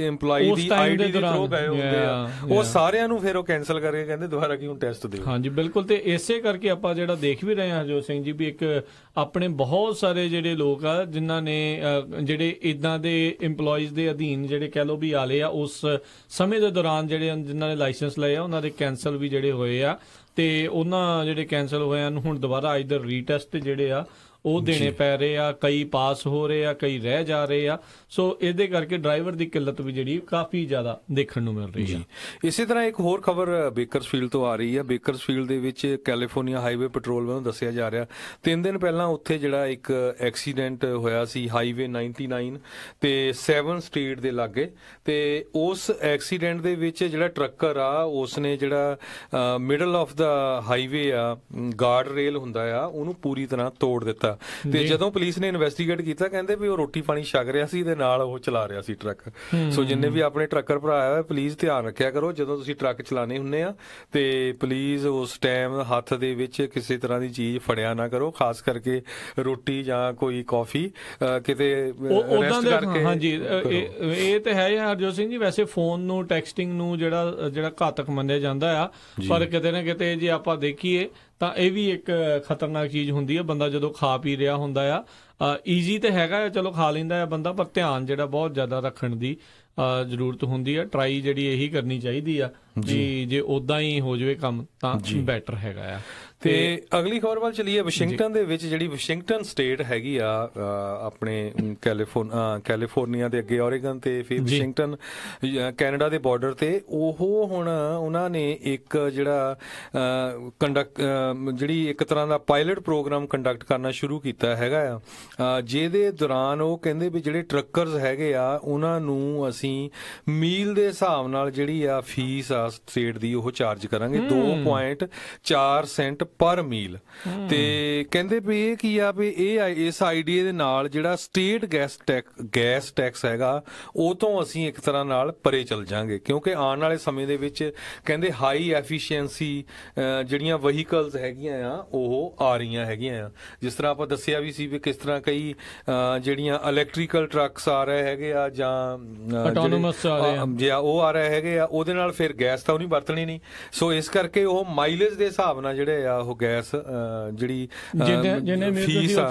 EMPLOYE ਦੀ ID ਦੇ ਥਰੂ ਗਏ ਹੁੰਦੇ ਆ, ਉਹ ਸਾਰਿਆਂ ਨੂੰ ਫਿਰ ਉਹ ਕੈਂਸਲ ਕਰਕੇ ਕਹਿੰਦੇ ਦੁਬਾਰਾ ਕਿਉਂ ਟੈਸਟ ਦਿਓ। ਹਾਂਜੀ ਬਿਲਕੁਲ, ਤੇ ਇਸੇ ਕਰਕੇ ਆਪਾਂ ਜਿਹੜਾ ਦੇਖ ਵੀ ਰਹੇ ਹਾਂ ਹਰਜੋਤ ਸਿੰਘ ਜੀ ਵੀ ਇੱਕ ਆਪਣੇ ਬਹੁਤ ਸਾਰੇ ਜਿਹੜੇ ਲੋਕ ਆ ਜਿਨ੍ਹਾਂ ਨੇ ਜਿਹੜੇ ਇਦਾਂ ਦੇ EMPLOYES ਦੇ ਅਧੀਨ ਜਿਹੜੇ ਕਹਿ ਲਓ ਵੀ ਆਲੇ ਆ, ਉਸ ਸਮੇਂ ਦੇ ਦੌਰਾਨ ਜਿਹੜੇ ਜਿਨ੍ਹਾਂ ਨੇ ਲਾਇਸੈਂਸ ਲਏ ਆ ਉਹਨਾਂ ਦੇ ਕੈਂਸਲ ਵੀ ਜਿਹੜੇ ਹੋਏ ਆ, ਤੇ ਉਹਨਾਂ ਜਿਹੜੇ ਕੈਂਸਲ ਹੋਏ ਨੂੰ ਹੁਣ ਦੁਬਾਰਾ ਇਧਰ ਰੀਟੈਸਟ ਜਿਹੜੇ ਆ ਉਹ ਦੇਣੇ ਪੈ ਰਹੇ ਆ, ਕਈ ਪਾਸ ਹੋ ਰਹੇ ਆ, ਕਈ ਰਹਿ ਜਾ ਰਹੇ ਆ। ਸੋ ਇਹਦੇ ਕਰਕੇ ਡਰਾਈਵਰ ਦੀ ਕਿੱਲਤ ਵੀ ਜਿਹੜੀ ਕਾਫੀ ਜ਼ਿਆਦਾ ਦੇਖਣ ਨੂੰ ਮਿਲ ਰਹੀ ਹੈ। ਇਸੇ ਤਰ੍ਹਾਂ ਇੱਕ ਹੋਰ ਖਬਰ ਬੇਕਰਸਫੀਲਡ ਤੋਂ ਆ ਰਹੀ ਹੈ। ਬੇਕਰਸਫੀਲਡ ਦੇ ਵਿੱਚ ਕੈਲੀਫੋਰਨੀਆ ਹਾਈਵੇ ਪੈਟਰੋਲ ਵੱਲੋਂ ਦੱਸਿਆ ਜਾ ਰਿਹਾ 3 ਦਿਨ ਪਹਿਲਾਂ ਉੱਥੇ ਜਿਹੜਾ ਇੱਕ ਐਕਸੀਡੈਂਟ ਹੋਇਆ ਸੀ ਹਾਈਵੇ 99 ਤੇ 7 ਸਟਰੀਟ ਦੇ ਲਾਗੇ, ਤੇ ਉਸ ਐਕਸੀਡੈਂਟ ਦੇ ਵਿੱਚ ਜਿਹੜਾ ਟਰੱਕਰ ਆ ਉਸਨੇ ਜਿਹੜਾ ਮਿਡਲ ਆਫ ਦਾ ਹਾਈਵੇ ਆ ਗਾਰਡ ਰੇਲ ਹੁੰਦਾ ਆ ਉਹਨੂੰ ਪੂਰੀ ਤਰ੍ਹਾਂ ਤੋੜ ਦਿੱਤਾ। ਸੀਗਾ ਤੇ ਜਦੋਂ ਪੁਲਿਸ ਨੇ ਇਨਵੈਸਟੀਗੇਟ ਕੀਤਾ ਕਹਿੰਦੇ ਵੀ ਉਹ ਰੋਟੀ ਪਾਣੀ ਛਕ ਰਿਹਾ ਸੀ ਤੇ ਨਾਲ ਉਹ ਚਲਾ ਰਿਹਾ ਸੀ ਟਰੱਕ। ਸੋ ਜਿੰਨੇ ਵੀ ਆਪਣੇ ਟਰੱਕਰ ਭਰਾ ਆ ਪਲੀਜ਼ ਧਿਆਨ ਰੱਖਿਆ ਕਰੋ ਜਦੋਂ ਤੁਸੀਂ ਟਰੱਕ ਚਲਾਣੇ ਹੁੰਦੇ ਆ ਤੇ ਪਲੀਜ਼ ਉਸ ਟਾਈਮ ਹੱਥ ਦੇ ਵਿੱਚ ਕਿਸੇ ਤਰ੍ਹਾਂ ਦੀ ਚੀਜ਼ ਫੜਿਆ ਨਾ ਕਰੋ, ਖਾਸ ਕਰਕੇ ਰੋਟੀ ਜਾਂ ਕੋਈ ਕਾਫੀ ਕਿਤੇ ਰੈਸਟ ਕਰਕੇ। ਹਾਂਜੀ ਇਹ ਤੇ ਹੈ ਹਰਜੋਤ ਸਿੰਘ ਜੀ। ਵੈਸੇ ਫੋਨ ਨੂੰ ਟੈਕਸਟਿੰਗ ਨੂੰ ਜਿਹੜਾ ਘਾਤਕ ਮੰਨਿਆ ਜਾਂਦਾ ਆ, ਪਰ ਕਿਤੇ ਨਾ ਕਿਤੇ ਜੇ ਆਪਾਂ ਦੇਖੀਏ ਤਾਂ ਇਹ ਵੀ ਇੱਕ ਖਤਰਨਾਕ ਚੀਜ਼ ਹੁੰਦੀ ਹੈ। ਬੰਦਾ ਜਦੋਂ ਖਾ ਪੀ ਰਿਹਾ ਹੁੰਦਾ ਆ, ਈਜ਼ੀ ਤੇ ਹੈਗਾ ਚਲੋ ਖਾ ਲੈਂਦਾ ਆ ਬੰਦਾ, ਪਰ ਧਿਆਨ ਜਿਹੜਾ ਬਹੁਤ ਜ਼ਿਆਦਾ ਰੱਖਣ ਦੀ ਜ਼ਰੂਰਤ ਹੁੰਦੀ ਆ। ਟਰਾਈ ਜਿਹੜੀ ਇਹੀ ਕਰਨੀ ਚਾਹੀਦੀ ਆ ਜੀ, ਜੇ ਉਦਾਂ ਹੀ ਹੋ ਜਾਵੇ ਕੰਮ ਤਾਂ ਬੈਟਰ ਹੈਗਾ ਆ। ਤੇ ਅਗਲੀ ਖਬਰ ਵੱਲ ਚਲੀਏ। ਵਾਸ਼ਿੰਗਟਨ ਦੇ ਵਿੱਚ ਜਿਹੜੀ ਵਾਸ਼ਿੰਗਟਨ ਸਟੇਟ ਹੈਗੀ ਆ ਆਪਣੇ ਕੈਲੀਫੋਰਨੀਆ ਦੇ ਅੱਗੇ ਓਰੇਗਨ ਤੇ ਫਿਰ ਵਾਸ਼ਿੰਗਟਨ ਕੈਨੇਡਾ ਦੇ ਬਾਰਡਰ ਤੇ, ਉਹ ਹੁਣ ਉਹਨਾਂ ਨੇ ਇੱਕ ਜਿਹੜਾ ਜਿਹੜੀ ਇੱਕ ਤਰ੍ਹਾਂ ਦਾ ਪਾਇਲਟ ਪ੍ਰੋਗਰਾਮ ਕੰਡਕਟ ਕਰਨਾ ਸ਼ੁਰੂ ਕੀਤਾ ਹੈਗਾ ਆ, ਜਿਹਦੇ ਦੌਰਾਨ ਉਹ ਕਹਿੰਦੇ ਵੀ ਜਿਹੜੇ ਟਰੱਕਰਸ ਹੈਗੇ ਆ ਉਹਨਾਂ ਨੂੰ ਅਸੀਂ ਮੀਲ ਦੇ ਹਿਸਾਬ ਨਾਲ ਜਿਹੜੀ ਆ ਫੀਸ ਆ ਸਟੇਟ ਦੀ ਉਹ ਚਾਰਜ ਕਰਾਂਗੇ 2.4 ਸੈਂਟ ਪਰ ਮੀਲ। ਤੇ ਕਹਿੰਦੇ ਵੀ ਇਹ ਕੀ ਆ ਵੀ ਇਸ ਆਈਡੀਆ ਦੇ ਨਾਲ ਜਿਹੜਾ ਸਟੇਟ ਗੈਸ ਟੈਕਸ ਹੈਗਾ ਉਹ ਤੋਂ ਅਸੀਂ ਇੱਕ ਤਰ੍ਹਾਂ ਨਾਲ ਪਰੇ ਚੱਲ ਜਾਾਂਗੇ, ਕਿਉਂਕਿ ਆਉਣ ਵਾਲੇ ਸਮੇਂ ਦੇ ਵਿੱਚ ਕਹਿੰਦੇ ਹਾਈ ਐਫੀਸ਼ੀਐਂਸੀ ਜਿਹੜੀਆਂ ਵਹੀਕਲਸ ਹੈਗੀਆਂ ਆ ਉਹ ਆ ਰਹੀਆਂ ਹੈਗੀਆਂ ਆ। ਜਿਸ ਤਰ੍ਹਾਂ ਆਪਾਂ ਦੱਸਿਆ ਵੀ ਸੀ ਵੀ ਕਿਸ ਤਰ੍ਹਾਂ ਕਈ ਜਿਹੜੀਆਂ ਇਲੈਕਟ੍ਰੀਕਲ ਟਰੱਕਸ ਆ ਰਹੇ ਹੈਗੇ ਆ ਜਾਂ ਆਟੋਨੋਮਸ ਉਹ ਆ ਰਹੇ ਹੈਗੇ ਆ, ਉਹਦੇ ਨਾਲ ਫਿਰ ਗੈਸ ਤਾਂ ਉਹਨੇ ਵਰਤਣੀ ਨਹੀਂ। ਸੋ ਇਸ ਕਰਕੇ ਉਹ ਮਾਈਲੇਜ ਦੇ ਹਿਸਾਬ ਨਾਲ ਜਿਹੜੇ ਆ ਉਹ ਗੈਸ ਜਿਹੜੀ ਫੀਸ ਆ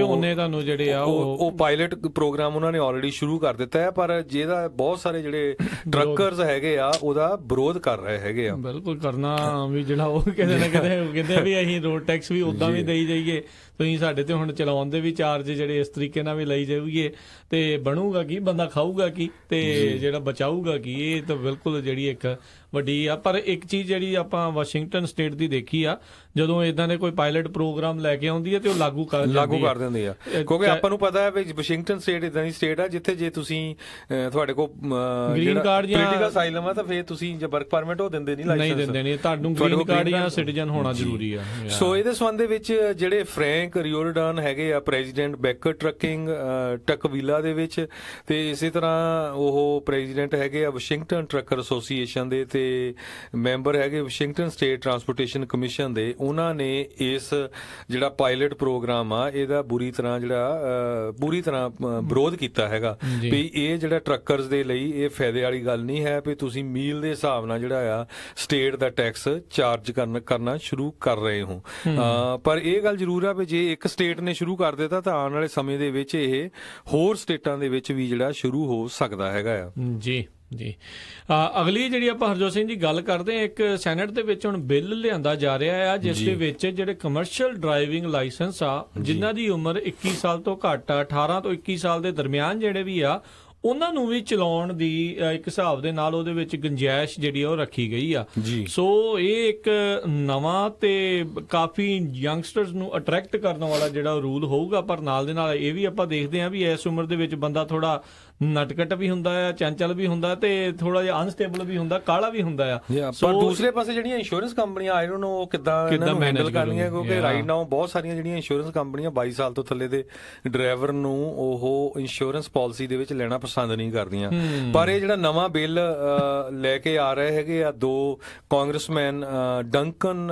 ਉਹਨੇ ਤੁਹਾਨੂੰ ਜਿਹੜੇ ਆ ਉਹ ਪਾਇਲਟ ਪ੍ਰੋਗਰਾਮ ਉਹਨਾਂ ਨੇ ਆਲਰੇਡੀ ਸ਼ੁਰੂ ਕਰ ਦਿੱਤਾ ਹੈ, ਪਰ ਜਿਹਦਾ ਬਹੁਤ ਸਾਰੇ ਜਿਹੜੇ ਟਰੱਕਰਸ ਹੈਗੇ ਆ ਉਹਦਾ ਵਿਰੋਧ ਕਰ ਰਹੇ ਹੈਗੇ ਆ। ਬਿਲਕੁਲ ਕਰਨਾ ਵੀ ਜਿਹੜਾ ਉਹ ਕਹਿੰਦੇ ਨਾ ਕਹਿੰਦੇ ਵੀ ਅਸੀਂ ਰੋਡ ਟੈਕਸ ਵੀ ਉਦਾਂ ਵੀ ਦੇਈ ਜਾਈਏ, ਤੁਸੀਂ ਸਾਡੇ ਤੇ ਹੁਣ ਚਲਾਉਣ ਦੇ ਵੀ ਚਾਰਜ ਜਿਹੜੇ ਇਸ ਤਰੀਕੇ ਨਾਲ ਵੀ ਲਈ ਜਾਊਗੇ ਤੇ ਬਣੂਗਾ ਕੀ, ਬੰਦਾ ਖਾਊਗਾ ਕੀ ਤੇ ਜਿਹੜਾ ਬਚਾਊਗਾ ਕੀ। ਇਹ ਤਾਂ ਬਿਲਕੁਲ ਜਿਹੜੀ ਇੱਕ ਵੱਡੀ ਆ। ਪਰ ਇੱਕ ਚੀਜ਼ ਜਿਹੜੀ ਆਪਾਂ ਵਾਸ਼ਿੰਗਟਨ ਸਟੇਟ ਦੀ ਦੇਖੀ ਆ, ਜਦੋਂ ਇਦਾਂ ਦੇ ਕੋਈ ਪਾਇਲਟ ਪ੍ਰੋਗਰਾਮ ਲੈ ਕੇ ਆਉਂਦੀ ਹੈ ਤੇ ਉਹ ਲਾਗੂ ਕਰ ਦਿੰਦੀ ਆ, ਕਿਉਂਕਿ ਆਪਾਂ ਨੂੰ ਪਤਾ ਹੈ ਵੀ ਵਾਸ਼ਿੰਗਟਨ ਸਟੇਟ ਇਦਾਂ ਦੀ ਸਟੇਟ ਆ ਜਿੱਥੇ ਜੇ ਤੁਸੀਂ ਤੁਹਾਡੇ ਕੋਲ ਗ੍ਰੀਨ ਕਾਰਡ ਜਾਂ ਪੋਲੀਟੀਕਲ ਅਸਾਈਲਮ ਆ ਤਾਂ ਫਿਰ ਤੁਸੀਂ ਜੇ ਵਰਕ ਪਰਮਿਟ ਉਹ ਦਿੰਦੇ ਨਹੀਂ, ਲਾਇਸੈਂਸ ਨਹੀਂ ਦਿੰਦੇ, ਤੁਹਾਨੂੰ ਗ੍ਰੀਨ ਕਾਰਡ ਜਾਂ ਸਿਟੀਜ਼ਨ ਹੋਣਾ ਜ਼ਰੂਰੀ ਆ। ਸੋ ਇਹਦੇ ਸੰਬੰਧ ਦੇ ਵਿੱਚ ਜਿਹੜੇ ਫਰੈਂਕ ਰਿਓਰਡਨ ਹੈਗੇ ਆ ਪ੍ਰੈਜ਼ੀਡੈਂਟ ਬੈਕਰ ਟਰੱਕਿੰਗ ਟਕਵੀਲਾ ਦੇ ਵਿੱਚ, ਤੇ ਇਸੇ ਤਰ੍ਹਾਂ ਉਹ ਪ੍ਰੈਜ਼ੀਡੈਂਟ ਹੈਗੇ ਆ ਵਾਸ਼ਿੰਗਟਨ ਟਰੱਕਰ ਐਸੋਸੀਏਸ਼ਨ ਦੇ ਤੇ ਮੈਂਬਰ ਹੈਗੇ ਵਾਸ਼ਿੰਗਟਨ ਸਟੇਟ ਟਰਾਂਸਪੋਰਟੇਸ਼ਨ ਕਮਿਸ਼ਨ ਦੇ, ਉਹਨਾਂ ਨੇ ਇਸ ਜਿਹੜਾ ਪਾਇਲਟ ਪ੍ਰੋਗਰਾਮ ਆ ਇਹਦਾ ਬੁਰੀ ਤਰ੍ਹਾਂ ਵਿਰੋਧ ਕੀਤਾ ਹੈਗਾ ਵੀ ਇਹ ਜਿਹੜਾ ਟਰੱਕਰਸ ਦੇ ਲਈ ਇਹ ਫਾਇਦੇ ਵਾਲੀ ਗੱਲ ਨਹੀਂ ਹੈ ਵੀ ਤੁਸੀਂ ਮੀਲ ਦੇ ਹਿਸਾਬ ਨਾਲ ਜਿਹੜਾ ਆ ਸਟੇਟ ਦਾ ਟੈਕਸ ਚਾਰਜ ਕਰਨਾ ਸ਼ੁਰੂ ਕਰ ਰਹੇ ਹੋ। ਪਰ ਇਹ ਗੱਲ ਜ਼ਰੂਰ ਆ ਵੀ ਜੇ ਇੱਕ ਸਟੇਟ ਨੇ ਸ਼ੁਰੂ ਕਰ ਦਿੱਤਾ ਤਾਂ ਆਉਣ ਵਾਲੇ ਸਮੇਂ ਦੇ ਵਿੱਚ ਇਹ ਹੋਰ ਸਟੇਟਾਂ ਦੇ ਵਿੱਚ ਵੀ ਜਿਹੜਾ ਸ਼ੁਰੂ ਹੋ ਸਕਦਾ ਹੈਗਾ ਆ। ਜੀ ਅਗਲੀ ਜਿਹੜੀ ਆਪਾਂ ਹਰਜੋਤ ਸਿੰਘ ਜੀ ਗੱਲ ਕਰਦੇ ਹਾਂ, ਇੱਕ ਸੈਨੇਟ ਦੇ ਵਿੱਚ ਹੁਣ ਬਿੱਲ ਲਿਆਂਦਾ ਜਾ ਰਿਹਾ ਆ ਜਿਸ ਦੇ ਵਿੱਚ ਜਿਹੜੇ ਕਮਰਸ਼ੀਅਲ ਡਰਾਈਵਿੰਗ ਲਾਇਸੈਂਸ ਆ ਜਿਨ੍ਹਾਂ ਦੀ ਉਮਰ 21 ਸਾਲ ਤੋਂ ਘੱਟ ਆ, 18 ਤੋਂ 21 ਸਾਲ ਦੇ ਦਰਮਿਆਨ ਜਿਹੜੇ ਵੀ ਆ, ਉਹਨਾਂ ਨੂੰ ਵੀ ਚਲਾਉਣ ਦੀ ਇੱਕ ਹਿਸਾਬ ਦੇ ਨਾਲ ਉਹਦੇ ਵਿੱਚ ਗੁੰਜਾਇਸ਼ ਜਿਹੜੀ ਉਹ ਰੱਖੀ ਗਈ ਆ। ਸੋ ਇਹ ਇੱਕ ਨਵਾਂ ਤੇ ਕਾਫੀ ਯੰਗਸਟਰਸ ਨੂੰ ਅਟਰੈਕਟ ਕਰਨ ਵਾਲਾ ਜਿਹੜਾ ਰੂਲ ਹੋਊਗਾ, ਪਰ ਨਾਲ ਦੇ ਨਾਲ ਇਹ ਵੀ ਆਪਾਂ ਦੇਖਦੇ ਹਾਂ ਵੀ ਇਸ ਉਮਰ ਦੇ ਵਿੱਚ ਬੰਦਾ ਥੋੜਾ ਨਟਕਟ ਵੀ ਹੁੰਦਾ ਆ, ਚੰਚਲ ਵੀ ਹੁੰਦਾ ਤੇ ਥੋੜਾ ਜਿਹਾ ਅਨਸਟੇਬਲ ਵੀ ਹੁੰਦਾ, ਕਾਲਾ ਵੀ ਹੁੰਦਾ ਆ। ਪਰ ਦੂਸਰੇ ਪਾਸੇ ਜਿਹੜੀਆਂ ਇੰਸ਼ੋਰੈਂਸ ਕੰਪਨੀਆਂ ਆਈ ਡੋਨਟ ਨੋ ਕਿੱਦਾਂ ਹੈਂਡਲ ਕਰਨੀਆਂ, ਕਿਉਂਕਿ ਰਾਈਟ ਨਾਓ ਬਹੁਤ ਸਾਰੀਆਂ ਜਿਹੜੀਆਂ ਇੰਸ਼ੋਰੈਂਸ ਕੰਪਨੀਆਂ 22 ਸਾਲ ਤੋਂ ਥੱਲੇ ਦੇ ਡਰਾਈਵਰ ਨੂੰ ਉਹ ਇੰਸ਼ੋਰੈਂਸ ਪਾਲਿਸੀ ਦੇ ਵਿੱਚ ਲੈਣਾ ਪਸੰਦ ਨਹੀਂ ਕਰਦੀਆਂ। ਪਰ ਇਹ ਜਿਹੜਾ ਨਵਾਂ ਬਿੱਲ ਲੈ ਕੇ ਆ ਰਹੇ ਹੈਗੇ ਆ ਦੋ ਕਾਂਗਰਸਮੈਨ ਡੰਕਨ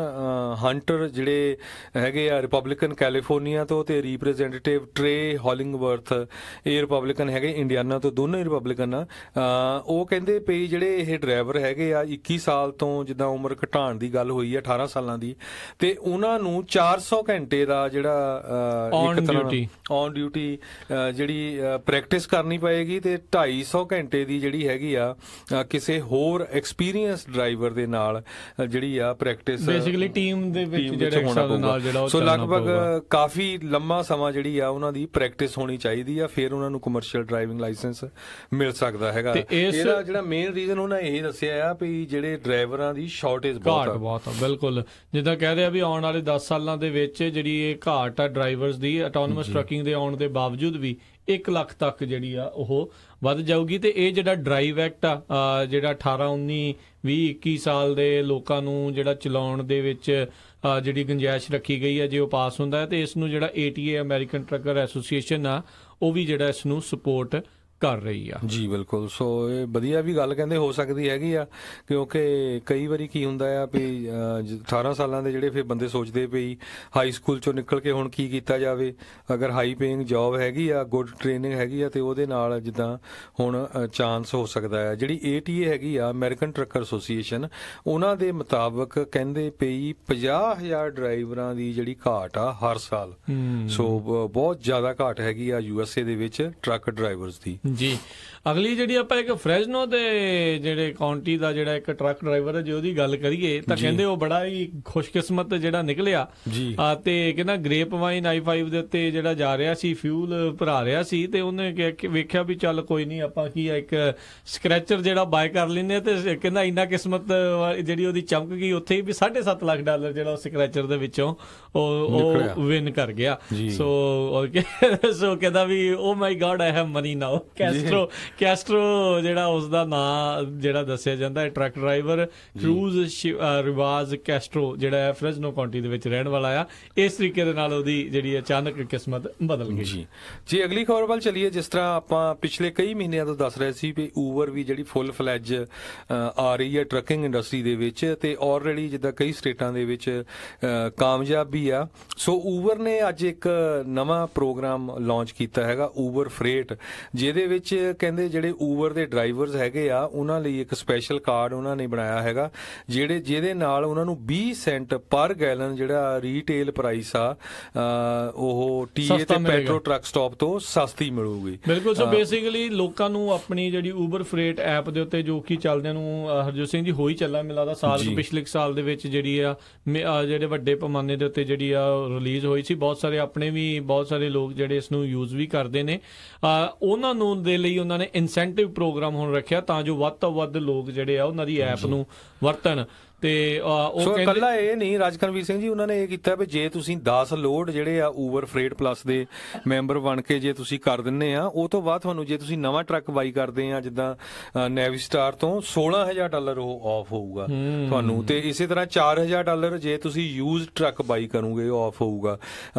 ਹੰਟਰ ਜਿਹੜੇ ਹੈਗੇ ਆ ਰਿਪਬਲਿਕਨ ਕੈਲੀਫੋਰਨੀਆ ਤੋਂ ਤੇ ਰਿਪਰੈਜ਼ੈਂਟੇਟਿਵ ਟਰੇ ਹੌਲਿੰਗਵਰਥ ਇਹ ਰਿਪਬਲਿਕਨ ਹੈਗੇ ਇੰਡੀਆਨਾ ਤੋਂ, ਦੋਨੋਂ ਹੀ ਰਿਪਬਲਿਕਨ ਆ। ਉਹ ਕਹਿੰਦੇ ਪਈ ਜਿਹੜੇ ਇਹ ਡਰਾਈਵਰ ਹੈਗੇ ਆ 21 ਸਾਲ ਤੋਂ ਜਿੱਦਾਂ ਉਮਰ ਘਟਾਉਣ ਦੀ ਗੱਲ ਹੋਈ ਆ 18 ਸਾਲਾਂ ਦੀ, ਤੇ ਉਹਨਾਂ ਨੂੰ 400 ਘੰਟੇ ਦਾ ਜਿਹੜਾ ਔਨ ਡਿਊਟੀ ਜਿਹੜੀ ਪ੍ਰੈਕਟਿਸ ਕਰਨੀ ਪਏਗੀ ਤੇ 250 ਘੰਟੇ ਦੀ ਜਿਹੜੀ ਹੈਗੀ ਆ ਕਿਸੇ ਹੋਰ ਐਕਸਪੀਰੀਅੰਸ ਡਰਾਈਵਰ ਦੇ ਨਾਲ ਜਿਹੜੀ ਆ ਪ੍ਰੈਕਟਿਸ ਬੇਸਿਕਲੀ ਟੀਮ ਦੇ ਵਿੱਚ ਜਿਹੜਾ ਸੋ ਲਗਭਗ ਕਾਫੀ ਲੰਮਾ ਸਮਾਂ ਜਿਹੜੀ ਆ ਉਹਨਾਂ ਦੀ ਪ੍ਰੈਕਟਿਸ ਹੋਣੀ ਚਾਹੀਦੀ ਆ, ਫਿਰ ਉਹਨਾਂ ਨੂੰ ਕਮਰਸ਼ੀਅਲ ਡਰਾਈਵਿੰਗ ਲਾਇਸੈਂਸ ਮਿਲ ਸਕਦਾ ਹੈਗਾ। ਇਹਦਾ ਜਿਹੜਾ ਮੇਨ ਰੀਜ਼ਨ ਉਹਨਾਂ ਇਹ ਦੱਸਿਆ ਆ ਵੀ ਜਿਹੜੇ ਡਰਾਈਵਰਾਂ ਦੀ ਸ਼ਾਰਟੇਜ ਬਹੁਤ ਆ। ਬਿਲਕੁਲ ਜਿੱਦਾਂ ਕਹਿ ਰਿਹਾ ਵੀ ਆਉਣ ਵਾਲੇ 10 ਸਾਲਾਂ ਦੇ ਵਿੱਚ ਜਿਹੜੀ ਇਹ ਘਾਟ ਆ ਡਰਾਈਵਰਸ ਦੀ ਆਟੋਨੋਮਸ ਟਰੱਕਿੰਗ ਦੇ ਆਉਣ ਦੇ ਬਾਵਜੂਦ ਵੀ 1 ਲੱਖ ਤੱਕ ਜਿਹੜੀ ਆ ਉਹ ਵੱਧ ਜਾਊਗੀ। ਤੇ ਇਹ ਜਿਹੜਾ ਡਰਾਈਵ ਐਕਟ ਆ ਜਿਹੜਾ 18, 19, 20, 21 ਸਾਲ ਦੇ ਲੋਕਾਂ ਨੂੰ ਜਿਹੜਾ ਚਲਾਉਣ ਦੇ ਵਿੱਚ ਜਿਹੜੀ ਗੁੰਜਾਇਸ਼ ਰੱਖੀ ਗਈ ਹੈ ਜੇ ਉਹ ਪਾਸ ਹੁੰਦਾ ਹੈ ਤੇ ਇਸ ਨੂੰ ਜਿਹੜਾ ATA ਅਮਰੀਕਨ ਟਰੱਕਰ ਐਸੋਸੀਏਸ਼ਨ ਆ ਉਹ ਵੀ ਜਿਹੜਾ ਇਸ ਨੂੰ ਸਪੋਰਟ ਕਰ ਰਹੀ ਆ। ਜੀ ਬਿਲਕੁਲ। ਸੋ ਇਹ ਵਧੀਆ ਵੀ ਗੱਲ ਕਹਿੰਦੇ ਹੋ ਸਕਦੀ ਹੈਗੀ ਆ, ਕਿਉਂਕਿ ਕਈ ਵਾਰੀ ਕੀ ਹੁੰਦਾ ਆ ਵੀ 18 ਸਾਲਾਂ ਦੇ ਜਿਹੜੇ ਫਿਰ ਬੰਦੇ ਸੋਚਦੇ ਵੀ ਹਾਈ ਸਕੂਲ ਚੋਂ ਨਿਕਲ ਕੇ ਹੁਣ ਕੀ ਕੀਤਾ ਜਾਵੇ, ਅਗਰ ਹਾਈ ਪੇਇੰਗ ਜੌਬ ਹੈਗੀ ਆ, ਗੁੱਡ ਟ੍ਰੇਨਿੰਗ ਹੈਗੀ ਆ ਤੇ ਉਹਦੇ ਨਾਲ ਜਿੱਦਾਂ ਹੁਣ ਚਾਂਸ ਹੋ ਸਕਦਾ ਆ। ਜਿਹੜੀ ATA ਹੈਗੀ ਆ ਅਮਰੀਕਨ ਟਰੱਕਰ ਐਸੋਸੀਏਸ਼ਨ, ਉਹਨਾਂ ਦੇ ਮੁਤਾਬਕ ਕਹਿੰਦੇ ਪਈ 50,000 ਡਰਾਈਵਰਾਂ ਦੀ ਜਿਹੜੀ ਘਾਟ ਆ ਹਰ ਸਾਲ। ਸੋ ਬਹੁਤ ਜ਼ਿਆਦਾ ਘਾਟ ਹੈਗੀ ਆ USA ਦੇ ਵਿੱਚ ਟਰੱਕ ਡਰਾਈਵਰਸ ਦੀ। ਜੀ ਅਗਲੀ ਜਿਹੜੀ ਆਪਾਂ ਇੱਕ ਫਰੈਜ਼ਨੋ ਦੇ ਜਿਹੜੇ ਕਾਉਂਟੀ ਦਾ ਜਿਹੜਾ ਇੱਕ ਟਰੱਕ ਡਰਾਈਵਰ ਹੈ ਜੇ ਉਹਦੀ ਗੱਲ ਕਰੀਏ ਤਾਂ ਕਹਿੰਦੇ ਉਹ ਬੜਾ ਹੀ ਖੁਸ਼ਕਿਸਮਤ ਜਿਹੜਾ ਨਿਕਲਿਆ ਤੇ ਕਹਿੰਦਾ ਗ੍ਰੇਪ ਵਾਈਨ I-5 ਦੇ ਉੱਤੇ ਜਿਹੜਾ ਜਾ ਰਿਹਾ ਸੀ, ਫਿਊਲ ਭਰਾ ਰਿਹਾ ਸੀ ਤੇ ਉਹਨੇ ਵੇਖਿਆ ਵੀ ਚੱਲ ਕੋਈ ਨਹੀਂ ਆਪਾਂ ਕੀ ਇੱਕ ਸਕ੍ਰੈਚਰ ਜਿਹੜਾ ਬਾਏ ਕਰ ਲੈਂਦੇ ਤੇ ਕਹਿੰਦਾ ਇੰਨਾ ਕਿਸਮਤ ਜਿਹੜੀ ਉਹਦੀ ਚਮਕ ਗਈ ਉੱਥੇ ਹੀ ਵੀ $7.5 ਲੱਖ ਜਿਹੜਾ ਉਹ ਸਕ੍ਰੈਚਰ ਦੇ ਵਿੱਚੋਂ ਉਹ ਵਿਨ ਕਰ ਗਿਆ। ਸੋ ਕਹਿੰਦਾ ਵੀ ਓ ਮਾਈ ਗॉड ਆਈ ਹੈਵ ਮਨੀ ਨਾਓ। ਕੈਸਟਰੋ ਜਿਹੜਾ ਉਸਦਾ ਨਾਂ ਜਿਹੜਾ ਦੱਸਿਆ ਜਾਂਦਾ ਹੈ, ਟਰੱਕ ਡਰਾਈਵਰ ਕਰੂਜ਼ ਰਿਵਾਜ਼ ਕੈਸਟਰੋ ਜਿਹੜਾ ਹੈ ਫ੍ਰੈਜ਼ਨੋ ਕਾਉਂਟੀ ਦੇ ਵਿੱਚ ਰਹਿਣ ਵਾਲਾ ਆ। ਇਸ ਤਰੀਕੇ ਦੇ ਨਾਲ ਉਹਦੀ ਜਿਹੜੀ ਅਚਾਨਕ ਕਿਸਮਤ ਬਦਲ ਗਈ। ਜੀ ਅਗਲੀ ਖਬਰ ਵੱਲ ਚੱਲੀਏ। ਜਿਸ ਤਰ੍ਹਾਂ ਆਪਾਂ ਪਿਛਲੇ ਕਈ ਮਹੀਨਿਆਂ ਤੋਂ ਦੱਸ ਰਹੇ ਸੀ ਵੀ ਊਬਰ ਵੀ ਜਿਹੜੀ ਫੁੱਲ ਫਲੈਜ ਆ ਰਹੀ ਹੈ ਟਰੱਕਿੰਗ ਇੰਡਸਟਰੀ ਦੇ ਵਿੱਚ ਤੇ ਆਲਰੇਡੀ ਜਿੱਦਾਂ ਕਈ ਸਟੇਟਾਂ ਦੇ ਵਿੱਚ ਕਾਮਯਾਬ ਵੀ ਆ। ਸੋ ਊਬਰ ਨੇ ਅੱਜ ਇੱਕ ਨਵਾਂ ਪ੍ਰੋਗਰਾਮ ਲਾਂਚ ਕੀਤਾ ਹੈਗਾ ਊਬਰ ਫਰੇਟ, ਜਿਹਦੇ ਵਿੱਚ ਕਹਿੰਦੇ ਜਿਹੜੇ ਊਬਰ ਦੇ ਡਰਾਈਵਰਸ ਹੈਗੇ ਆ ਉਹਨਾਂ ਲਈ ਇੱਕ ਸਪੈਸ਼ਲ ਕਾਰਡ ਉਹਨਾਂ ਨੇ ਬਣਾਇਆ ਹੈਗਾ ਜਿਹਦੇ ਨਾਲ ਉਹਨਾਂ ਨੂੰ 20 ਸੈਂਟ ਪਰ ਗੈਲਨ ਜਿਹੜਾ ਰੀਟੇਲ ਪ੍ਰਾਈਸ ਆ ਉਹ TA ਤੇ ਪੈਟਰੋ ਟਰੱਕ ਸਟਾਪ ਤੋਂ ਸਸਤੀ ਮਿਲੂਗੀ। ਬਿਲਕੁਲ। ਸੋ ਬੇਸਿਕਲੀ ਲੋਕਾਂ ਨੂੰ ਆਪਣੀ ਜਿਹੜੀ ਊਬਰ ਫਰੇਟ ਐਪ ਦੇ ਉੱਤੇ ਜੋ ਕਿ ਚੱਲਦਿਆਂ ਨੂੰ ਹਰਜੋਤ ਸਿੰਘ ਜੀ ਹੋਈ ਚੱਲਾ ਮੈਨੂੰ ਲੱਗਦਾ ਸਾਲ ਪਿਛਲੇ ਸਾਲ ਦੇ ਵਿੱਚ ਜਿਹੜੀ ਆ ਜਿਹੜੇ ਵੱਡੇ ਪੈਮਾਨੇ ਦੇ ਉੱਤੇ ਜਿਹੜੀ ਆ ਰਿਲੀਜ਼ ਹੋਈ ਸੀ। ਬਹੁਤ ਸਾਰੇ ਲੋਕ ਜਿਹੜੇ ਇਸ ਨੂੰ ਯੂਜ਼ ਵੀ ਕਰਦੇ ਨੇ। ਉਹਨਾਂ ਨੂੰ ਦੇ ਲਈ ਉਹਨਾਂ ਨੇ ਇਨਸੈਂਟਿਵ ਪ੍ਰੋਗਰਾਮ ਹੁਣ ਰੱਖਿਆ ਤਾਂ ਜੋ ਵੱਧ ਤੋਂ ਵੱਧ ਲੋਕ ਜਿਹੜੇ ਆ ਉਹਨਾਂ ਦੀ ਐਪ ਨੂੰ ਵਰਤਣ। ਤੇ ਉਹ ਇਕੱਲਾ ਇਹ ਨਹੀਂ ਰਾਜਕਰਮਵੀਰ ਸਿੰਘ ਜੀ, ਉਹਨਾਂ ਨੇ ਇਹ ਕੀਤਾ ਵੀ ਜੇ ਤੁਸੀਂ 10 ਲੋਡ ਜਿਹੜੇ ਆ ਊਬਰ ਫਰੇਟ ਪਲੱਸ ਦੇ ਮੈਂਬਰ ਬਣ ਕੇ ਜੇ ਤੁਸੀਂ ਕਰ ਦਿੰਦੇ ਆ, ਉਹ ਤੋਂ ਬਾਅਦ ਤੁਹਾਨੂੰ ਜੇ ਤੁਸੀਂ ਨਵਾਂ ਟਰੱਕ ਬਾਈ ਕਰਦੇ ਆ ਜਿੱਦਾਂ ਨੈਵੀਸਟਾਰ ਤੋਂ $16,000 ਉਹ ਆਫ ਹੋਊਗਾ ਤੁਹਾਨੂੰ। ਤੇ ਇਸੇ ਤਰ੍ਹਾਂ $4,000 ਜੇ ਤੁਸੀਂ ਯੂਜ਼ ਟਰੱਕ ਬਾਈ ਕਰੋਗੇ ਉਹ ਆਫ ਹੋਊਗਾ।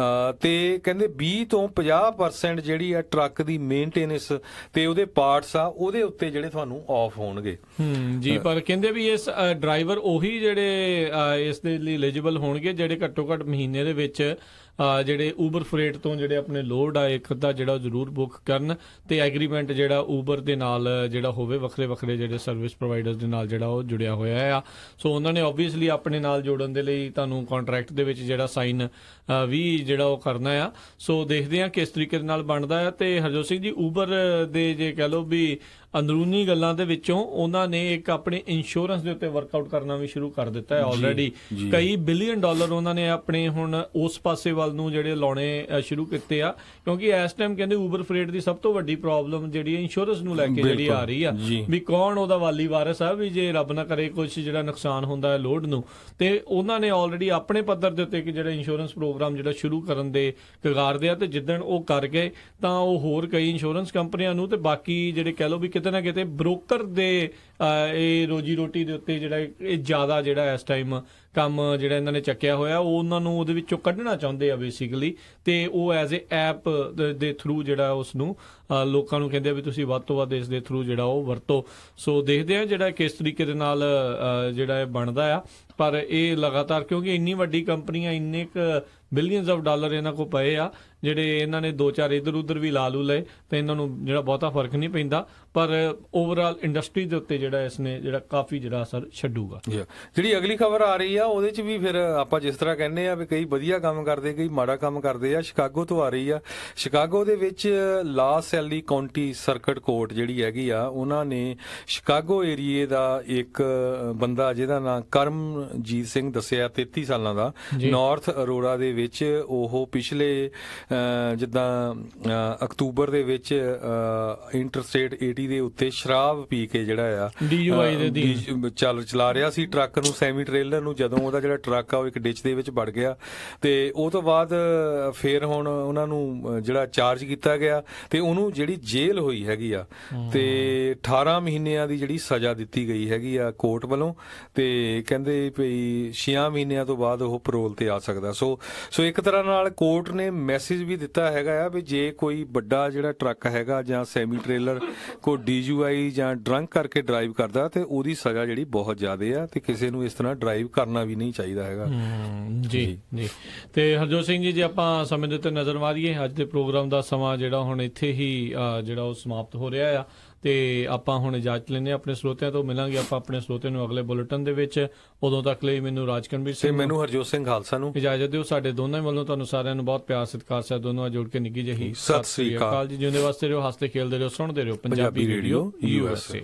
ਤੇ ਕਹਿੰਦੇ 20 ਤੋਂ 50% ਜਿਹੜੀ ਆ ਟਰੱਕ ਦੀ ਮੇਨਟੇਨੈਂਸ ਤੇ ਉਹਦੇ ਪਾਰਟਸ ਆ ਉਹਦੇ ਉੱਤੇ ਜਿਹੜੇ ਤੁਹਾਨੂੰ ਆਫ ਹੋਣਗੇ। ਜੀ ਪਰ ਕਹਿੰਦੇ ਵੀ ਇਸ ਡਰਾਈਵਰ ਉਹੀ ਜਿਹੜੇ ਇਸ ਦੇ ਲਈ ਐਲੀਜੀਬਲ ਹੋਣਗੇ ਜਿਹੜੇ ਘੱਟੋ ਘੱਟ ਮਹੀਨੇ ਦੇ ਵਿੱਚ ਜਿਹੜੇ ਊਬਰ ਫਰੇਟ ਤੋਂ ਜਿਹੜੇ ਆਪਣੇ ਲੋਡ ਆ ਇੱਕ ਅੱਧਾ ਜਿਹੜਾ ਜ਼ਰੂਰ ਬੁੱਕ ਕਰਨ ਤੇ ਐਗਰੀਮੈਂਟ ਜਿਹੜਾ ਊਬਰ ਦੇ ਨਾਲ ਜਿਹੜਾ ਹੋਵੇ, ਵੱਖਰੇ ਜਿਹੜੇ ਸਰਵਿਸ ਪ੍ਰੋਵਾਈਡਰਸ ਦੇ ਨਾਲ ਜਿਹੜਾ ਉਹ ਜੁੜਿਆ ਹੋਇਆ ਆ। ਸੋ ਉਹਨਾਂ ਨੇ ਓਬਵੀਅਸਲੀ ਆਪਣੇ ਨਾਲ ਜੋੜਨ ਦੇ ਲਈ ਤੁਹਾਨੂੰ ਕੰਟਰੈਕਟ ਦੇ ਵਿੱਚ ਜਿਹੜਾ ਸਾਈਨ ਵੀ ਜਿਹੜਾ ਉਹ ਕਰਨਾ ਆ। ਸੋ ਦੇਖਦੇ ਆ ਕਿਸ ਤਰੀਕੇ ਦੇ ਨਾਲ ਬਣਦਾ ਆ। ਤੇ ਹਰਜੋਤ ਸਿੰਘ ਜੀ ਊਬਰ ਦੇ ਜੇ ਕਹਿ ਲਓ ਵੀ ਅੰਦਰੂਨੀ ਗੱਲਾਂ ਦੇ ਵਿੱਚੋਂ ਉਹਨਾਂ ਨੇ ਇੱਕ ਆਪਣੇ ਇੰਸ਼ੋਰੈਂਸ ਦੇ ਉੱਤੇ ਵਰਕਆਊਟ ਕਰਨਾ ਵੀ ਸ਼ੁਰੂ ਕਰ ਦਿੱਤਾ ਹੈ ਆਲਰੇਡੀ। ਕਈ $1 ਬਿਲੀਅਨ ਉਹਨਾਂ ਨੇ ਆਪਣੇ ਹੁਣ ਉਸ ਪਾਸੇ ਵੱਲ ਨੂੰ ਜਿਹੜੇ ਲਾਉਣੇ ਸ਼ੁਰੂ ਕੀਤੇ ਆ, ਕਿਉਂਕਿ ਇਸ ਟਾਈਮ ਕਹਿੰਦੇ ਊਬਰ ਫਰੇਟ ਦੀ ਸਭ ਤੋਂ ਵੱਡੀ ਪ੍ਰੋਬਲਮ ਜਿਹੜੀ ਇੰਸ਼ੋਰੈਂਸ ਨੂੰ ਲੈ ਕੇ ਜਿਹੜੀ ਆ ਰਹੀ ਆ ਵੀ ਕੌਣ ਉਹਦਾ ਵਾਲੀ ਵਾਰਿਸ ਆ, ਵੀ ਜੇ ਰੱਬ ਨਾ ਕਰੇ ਕੁਝ ਜਿਹੜਾ ਨੁਕਸਾਨ ਹੁੰਦਾ ਹੈ ਲੋਡ ਨੂੰ। ਤੇ ਉਹਨਾਂ ਨੇ ਆਲਰੇਡੀ ਆਪਣੇ ਪੱਧਰ ਦੇ ਉੱਤੇ ਇੱਕ ਜਿਹੜਾ ਇੰਸ਼ੋਰੈਂਸ ਪ੍ਰੋਗਰਾਮ ਜਿਹੜਾ ਸ਼ੁਰੂ ਕਰਨ ਦੇ ਕਗਾਰ ਦੇ ਆ ਤੇ ਜਿੱਦਣ ਉਹ ਕਰ ਗਏ ਤਾਂ ਉਹ ਹੋਰ ਕਈ ਇੰਸ਼ੋਰੈਂਸ ਕੰਪਨੀਆਂ ਨੂੰ ਤੇ ਬਾਕੀ ਜਿਹੜੇ ਕਹਿ ਲਓ ਵੀ ਕਿਤੇ ਨਾ ਕਿਤੇ ਬ੍ਰੋਕਰ ਦੇ ਇਹ ਰੋਜੀ ਰੋਟੀ ਦੇ ਉੱਤੇ ਜਿਹੜਾ ਇਹ ਜ਼ਿਆਦਾ ਜਿਹੜਾ ਇਸ ਟਾਈਮ ਕੰਮ ਜਿਹੜਾ ਇਹਨਾਂ ਨੇ ਚੱਕਿਆ ਹੋਇਆ ਉਹ ਉਹਨਾਂ ਨੂੰ ਉਹਦੇ ਵਿੱਚੋਂ ਕੱਢਣਾ ਚਾਹੁੰਦੇ ਆ ਬੇਸਿਕਲੀ। ਤੇ ਉਹ ਐਜ਼ ਏ ਐਪ ਦੇ ਥਰੂ ਜਿਹੜਾ ਉਸ ਨੂੰ ਲੋਕਾਂ ਨੂੰ ਕਹਿੰਦੇ ਆ ਵੀ ਤੁਸੀਂ ਵੱਧ ਤੋਂ ਵੱਧ ਇਸ ਦੇ ਥਰੂ ਜਿਹੜਾ ਉਹ ਵਰਤੋ। ਸੋ ਦੇਖਦੇ ਆ ਜਿਹੜਾ ਕਿਸ ਤਰੀਕੇ ਦੇ ਨਾਲ ਜਿਹੜਾ ਇਹ ਬਣਦਾ ਆ। ਪਰ ਇਹ ਲਗਾਤਾਰ ਕਿਉਂਕਿ ਇੰਨੀ ਵੱਡੀ ਕੰਪਨੀਆਂ ਇੰਨੇ ਕੁ ਬਿਲੀਅਨਸ ਆਫ ਡਾਲਰ ਇਹਨਾਂ ਕੋਲ ਪਏ ਆ ਜਿਹੜੇ ਇਹਨਾਂ ਨੇ 2-4 ਇੱਧਰ ਉੱਧਰ ਵੀ ਲਾ ਲੂ ਲਏ ਤੇ ਇਹਨਾਂ ਨੂੰ ਜਿਹੜਾ ਬਹੁਤਾ ਫਰਕ ਨਹੀਂ ਪੈਂਦਾ। ਪਰ ਓਵਰਆਲ ਇੰਡਸਟਰੀ ਦੇ ਉੱਤੇ ਜਿਹੜਾ ਇਸਨੇ ਜਿਹੜਾ ਕਾਫੀ ਜਿਹੜਾ ਅਸਰ ਛੱਡੂਗਾ। ਜਿਹੜੀ ਅਗਲੀ ਖਬਰ ਆ ਰਹੀ ਆ ਉਹਦੇ 'ਚ ਵੀ ਫਿਰ ਆਪਾਂ ਜਿਸ ਤਰ੍ਹਾਂ ਕਹਿੰਦੇ ਆ ਵੀ ਕਈ ਵਧੀਆ ਕੰਮ ਕਰਦੇ ਕਈ ਮਾੜਾ ਕੰਮ ਕਰਦੇ ਆ। ਸ਼ਿਕਾਗੋ ਤੋਂ ਆ ਰਹੀ ਆ। ਸ਼ਿਕਾਗੋ ਦੇ ਵਿੱਚ ਲਾਸ ਐਲੀ ਕਾਉਂਟੀ ਸਰਕਟ ਕੋਰਟ ਜਿਹੜੀ ਹੈਗੀ ਆ ਉਹਨਾਂ ਨੇ ਸ਼ਿਕਾਗੋ ਏਰੀਏ ਦਾ ਇੱਕ ਬੰਦਾ ਜਿਹਦਾ ਨਾਂ ਕਰਮਜੀਤ ਸਿੰਘ ਦੱਸਿਆ 33 ਸਾਲਾਂ ਦਾ, ਨਾਰਥ ਅਰੋਰਾ ਦੇ ਵਿੱਚ ਉਹ ਪਿਛਲੇ ਜਿੱਦਾਂ ਅਕਤੂਬਰ ਦੇ ਵਿੱਚ ਇੰਟਰਸਟੇਟ 80 ਦੇ ਉੱਤੇ ਸ਼ਰਾਬ ਪੀ ਕੇ ਜਿਹੜਾ ਆ DUI ਦੇ ਚਲਾ ਰਿਹਾ ਸੀ ਟਰੱਕ ਨੂੰ, ਸੈਮੀ ਟ੍ਰੇਲਰ ਨੂੰ। ਜਦੋਂ ਉਹਦਾ ਜਿਹੜਾ ਟਰੱਕ ਆ ਉਹ ਇੱਕ ਡਿੱਚ ਦੇ ਵਿੱਚ ਵੜ ਗਿਆ ਤੇ ਉਹ ਤੋਂ ਬਾਅਦ ਫਿਰ ਹੁਣ ਉਹਨਾਂ ਨੂੰ ਜਿਹੜਾ ਚਾਰਜ ਕੀਤਾ ਗਿਆ ਤੇ ਉਹਨੂੰ ਜਿਹੜੀ ਜੇਲ੍ਹ ਹੋਈ ਹੈਗੀ ਆ ਤੇ 18 ਮਹੀਨਿਆਂ ਦੀ ਜਿਹੜੀ ਸਜ਼ਾ ਦਿੱਤੀ ਗਈ ਹੈਗੀ ਆ ਕੋਰਟ ਵੱਲੋਂ। ਤੇ ਕਹਿੰਦੇ ਭਈ 6 ਮਹੀਨਿਆਂ ਤੋਂ ਬਾਅਦ ਉਹ ਪੈਰੋਲ ਤੇ ਆ ਸਕਦਾ। ਸੋ ਇੱਕ ਤਰ੍ਹਾਂ ਨਾਲ ਕੋਰਟ ਨੇ ਮੈਸੇਜ ਵੀ ਦਿੱਤਾ ਹੈਗਾ ਆ ਵੀ ਜੇ ਕੋਈ ਵੱਡਾ ਜਿਹੜਾ ਟਰੱਕ ਹੈਗਾ ਜਾਂ ਸੈਮੀ ਟ੍ਰੇਲਰ ਕੋਈ DUI ਜਾਂ ਡਰੰਕ ਕਰਕੇ ਡਰਾਈਵ ਕਰਦਾ ਤੇ ਉਹਦੀ ਸਜ਼ਾ ਜਿਹੜੀ ਬਹੁਤ ਜ਼ਿਆਦਾ ਆ ਤੇ ਕਿਸੇ ਨੂੰ ਇਸ ਤਰ੍ਹਾਂ ਡਰਾਈਵ ਕਰਨਾ ਵੀ ਨਹੀਂ ਚਾਹੀਦਾ ਹੈਗਾ। ਜੀ ਜੀ। ਤੇ ਹਰਜੋਤ ਸਿੰਘ ਜੀ, ਜੇ ਆਪਾਂ ਸਮੇਂ ਦੇ ਉੱਤੇ ਨਜ਼ਰ ਮਾਰੀਏ, ਅੱਜ ਦੇ ਪ੍ਰੋਗਰਾਮ ਦਾ ਸਮਾਂ ਜਿਹੜਾ ਹੁਣ ਇੱਥੇ ਹੀ ਜਿਹੜਾ ਉਹ ਸਮਾਪਤ ਹੋ ਰਿਹਾ ਆ ਤੇ ਆਪਾਂ ਹੁਣ ਇਜਾਜ਼ਤ ਲੈਂਦੇ ਹਾਂ ਆਪਣੇ ਸਰੋਤਿਆਂ ਤੋਂ। ਮਿਲਾਂਗੇ ਆਪਾਂ ਆਪਣੇ ਸਰੋਤਿਆਂ ਨੂੰ ਅਗਲੇ ਬੁਲੇਟਿਨ ਦੇ ਵਿੱਚ। ਉਦੋਂ ਤੱਕ ਲਈ ਮੈਨੂੰ ਰਾਜਕਨਵੀਰ ਸਿੰਘ, ਮੈਨੂੰ ਹਰਜੋਤ ਸਿੰਘ ਖਾਲਸਾ ਨੂੰ ਇਜਾਜ਼ਤ ਦਿਓ। ਸਾਡੇ ਦੋਨਾਂ ਵੱਲੋਂ ਤੁਹਾਨੂੰ ਸਾਰਿਆਂ ਨੂੰ ਬਹੁਤ ਪਿਆਰ ਸਤਿਕਾਰ ਸਾਹਿਬ ਦੋਨੋਂ ਜੁੜ ਕੇ ਨਿੱਘੀ ਜਿਹੀ ਸਤਿ ਸ੍ਰੀ ਅਕਾਲ ਜੀ। ਜਿਉਂਦੇ ਵਾਸਤੇ ਰਹੋ, ਹੱਸਦੇ ਖੇਲਦੇ ਰਹੋ, ਸੁਣਦੇ ਰਹੋ ਪੰਜਾਬੀ ਰੇਡੀਓ USA।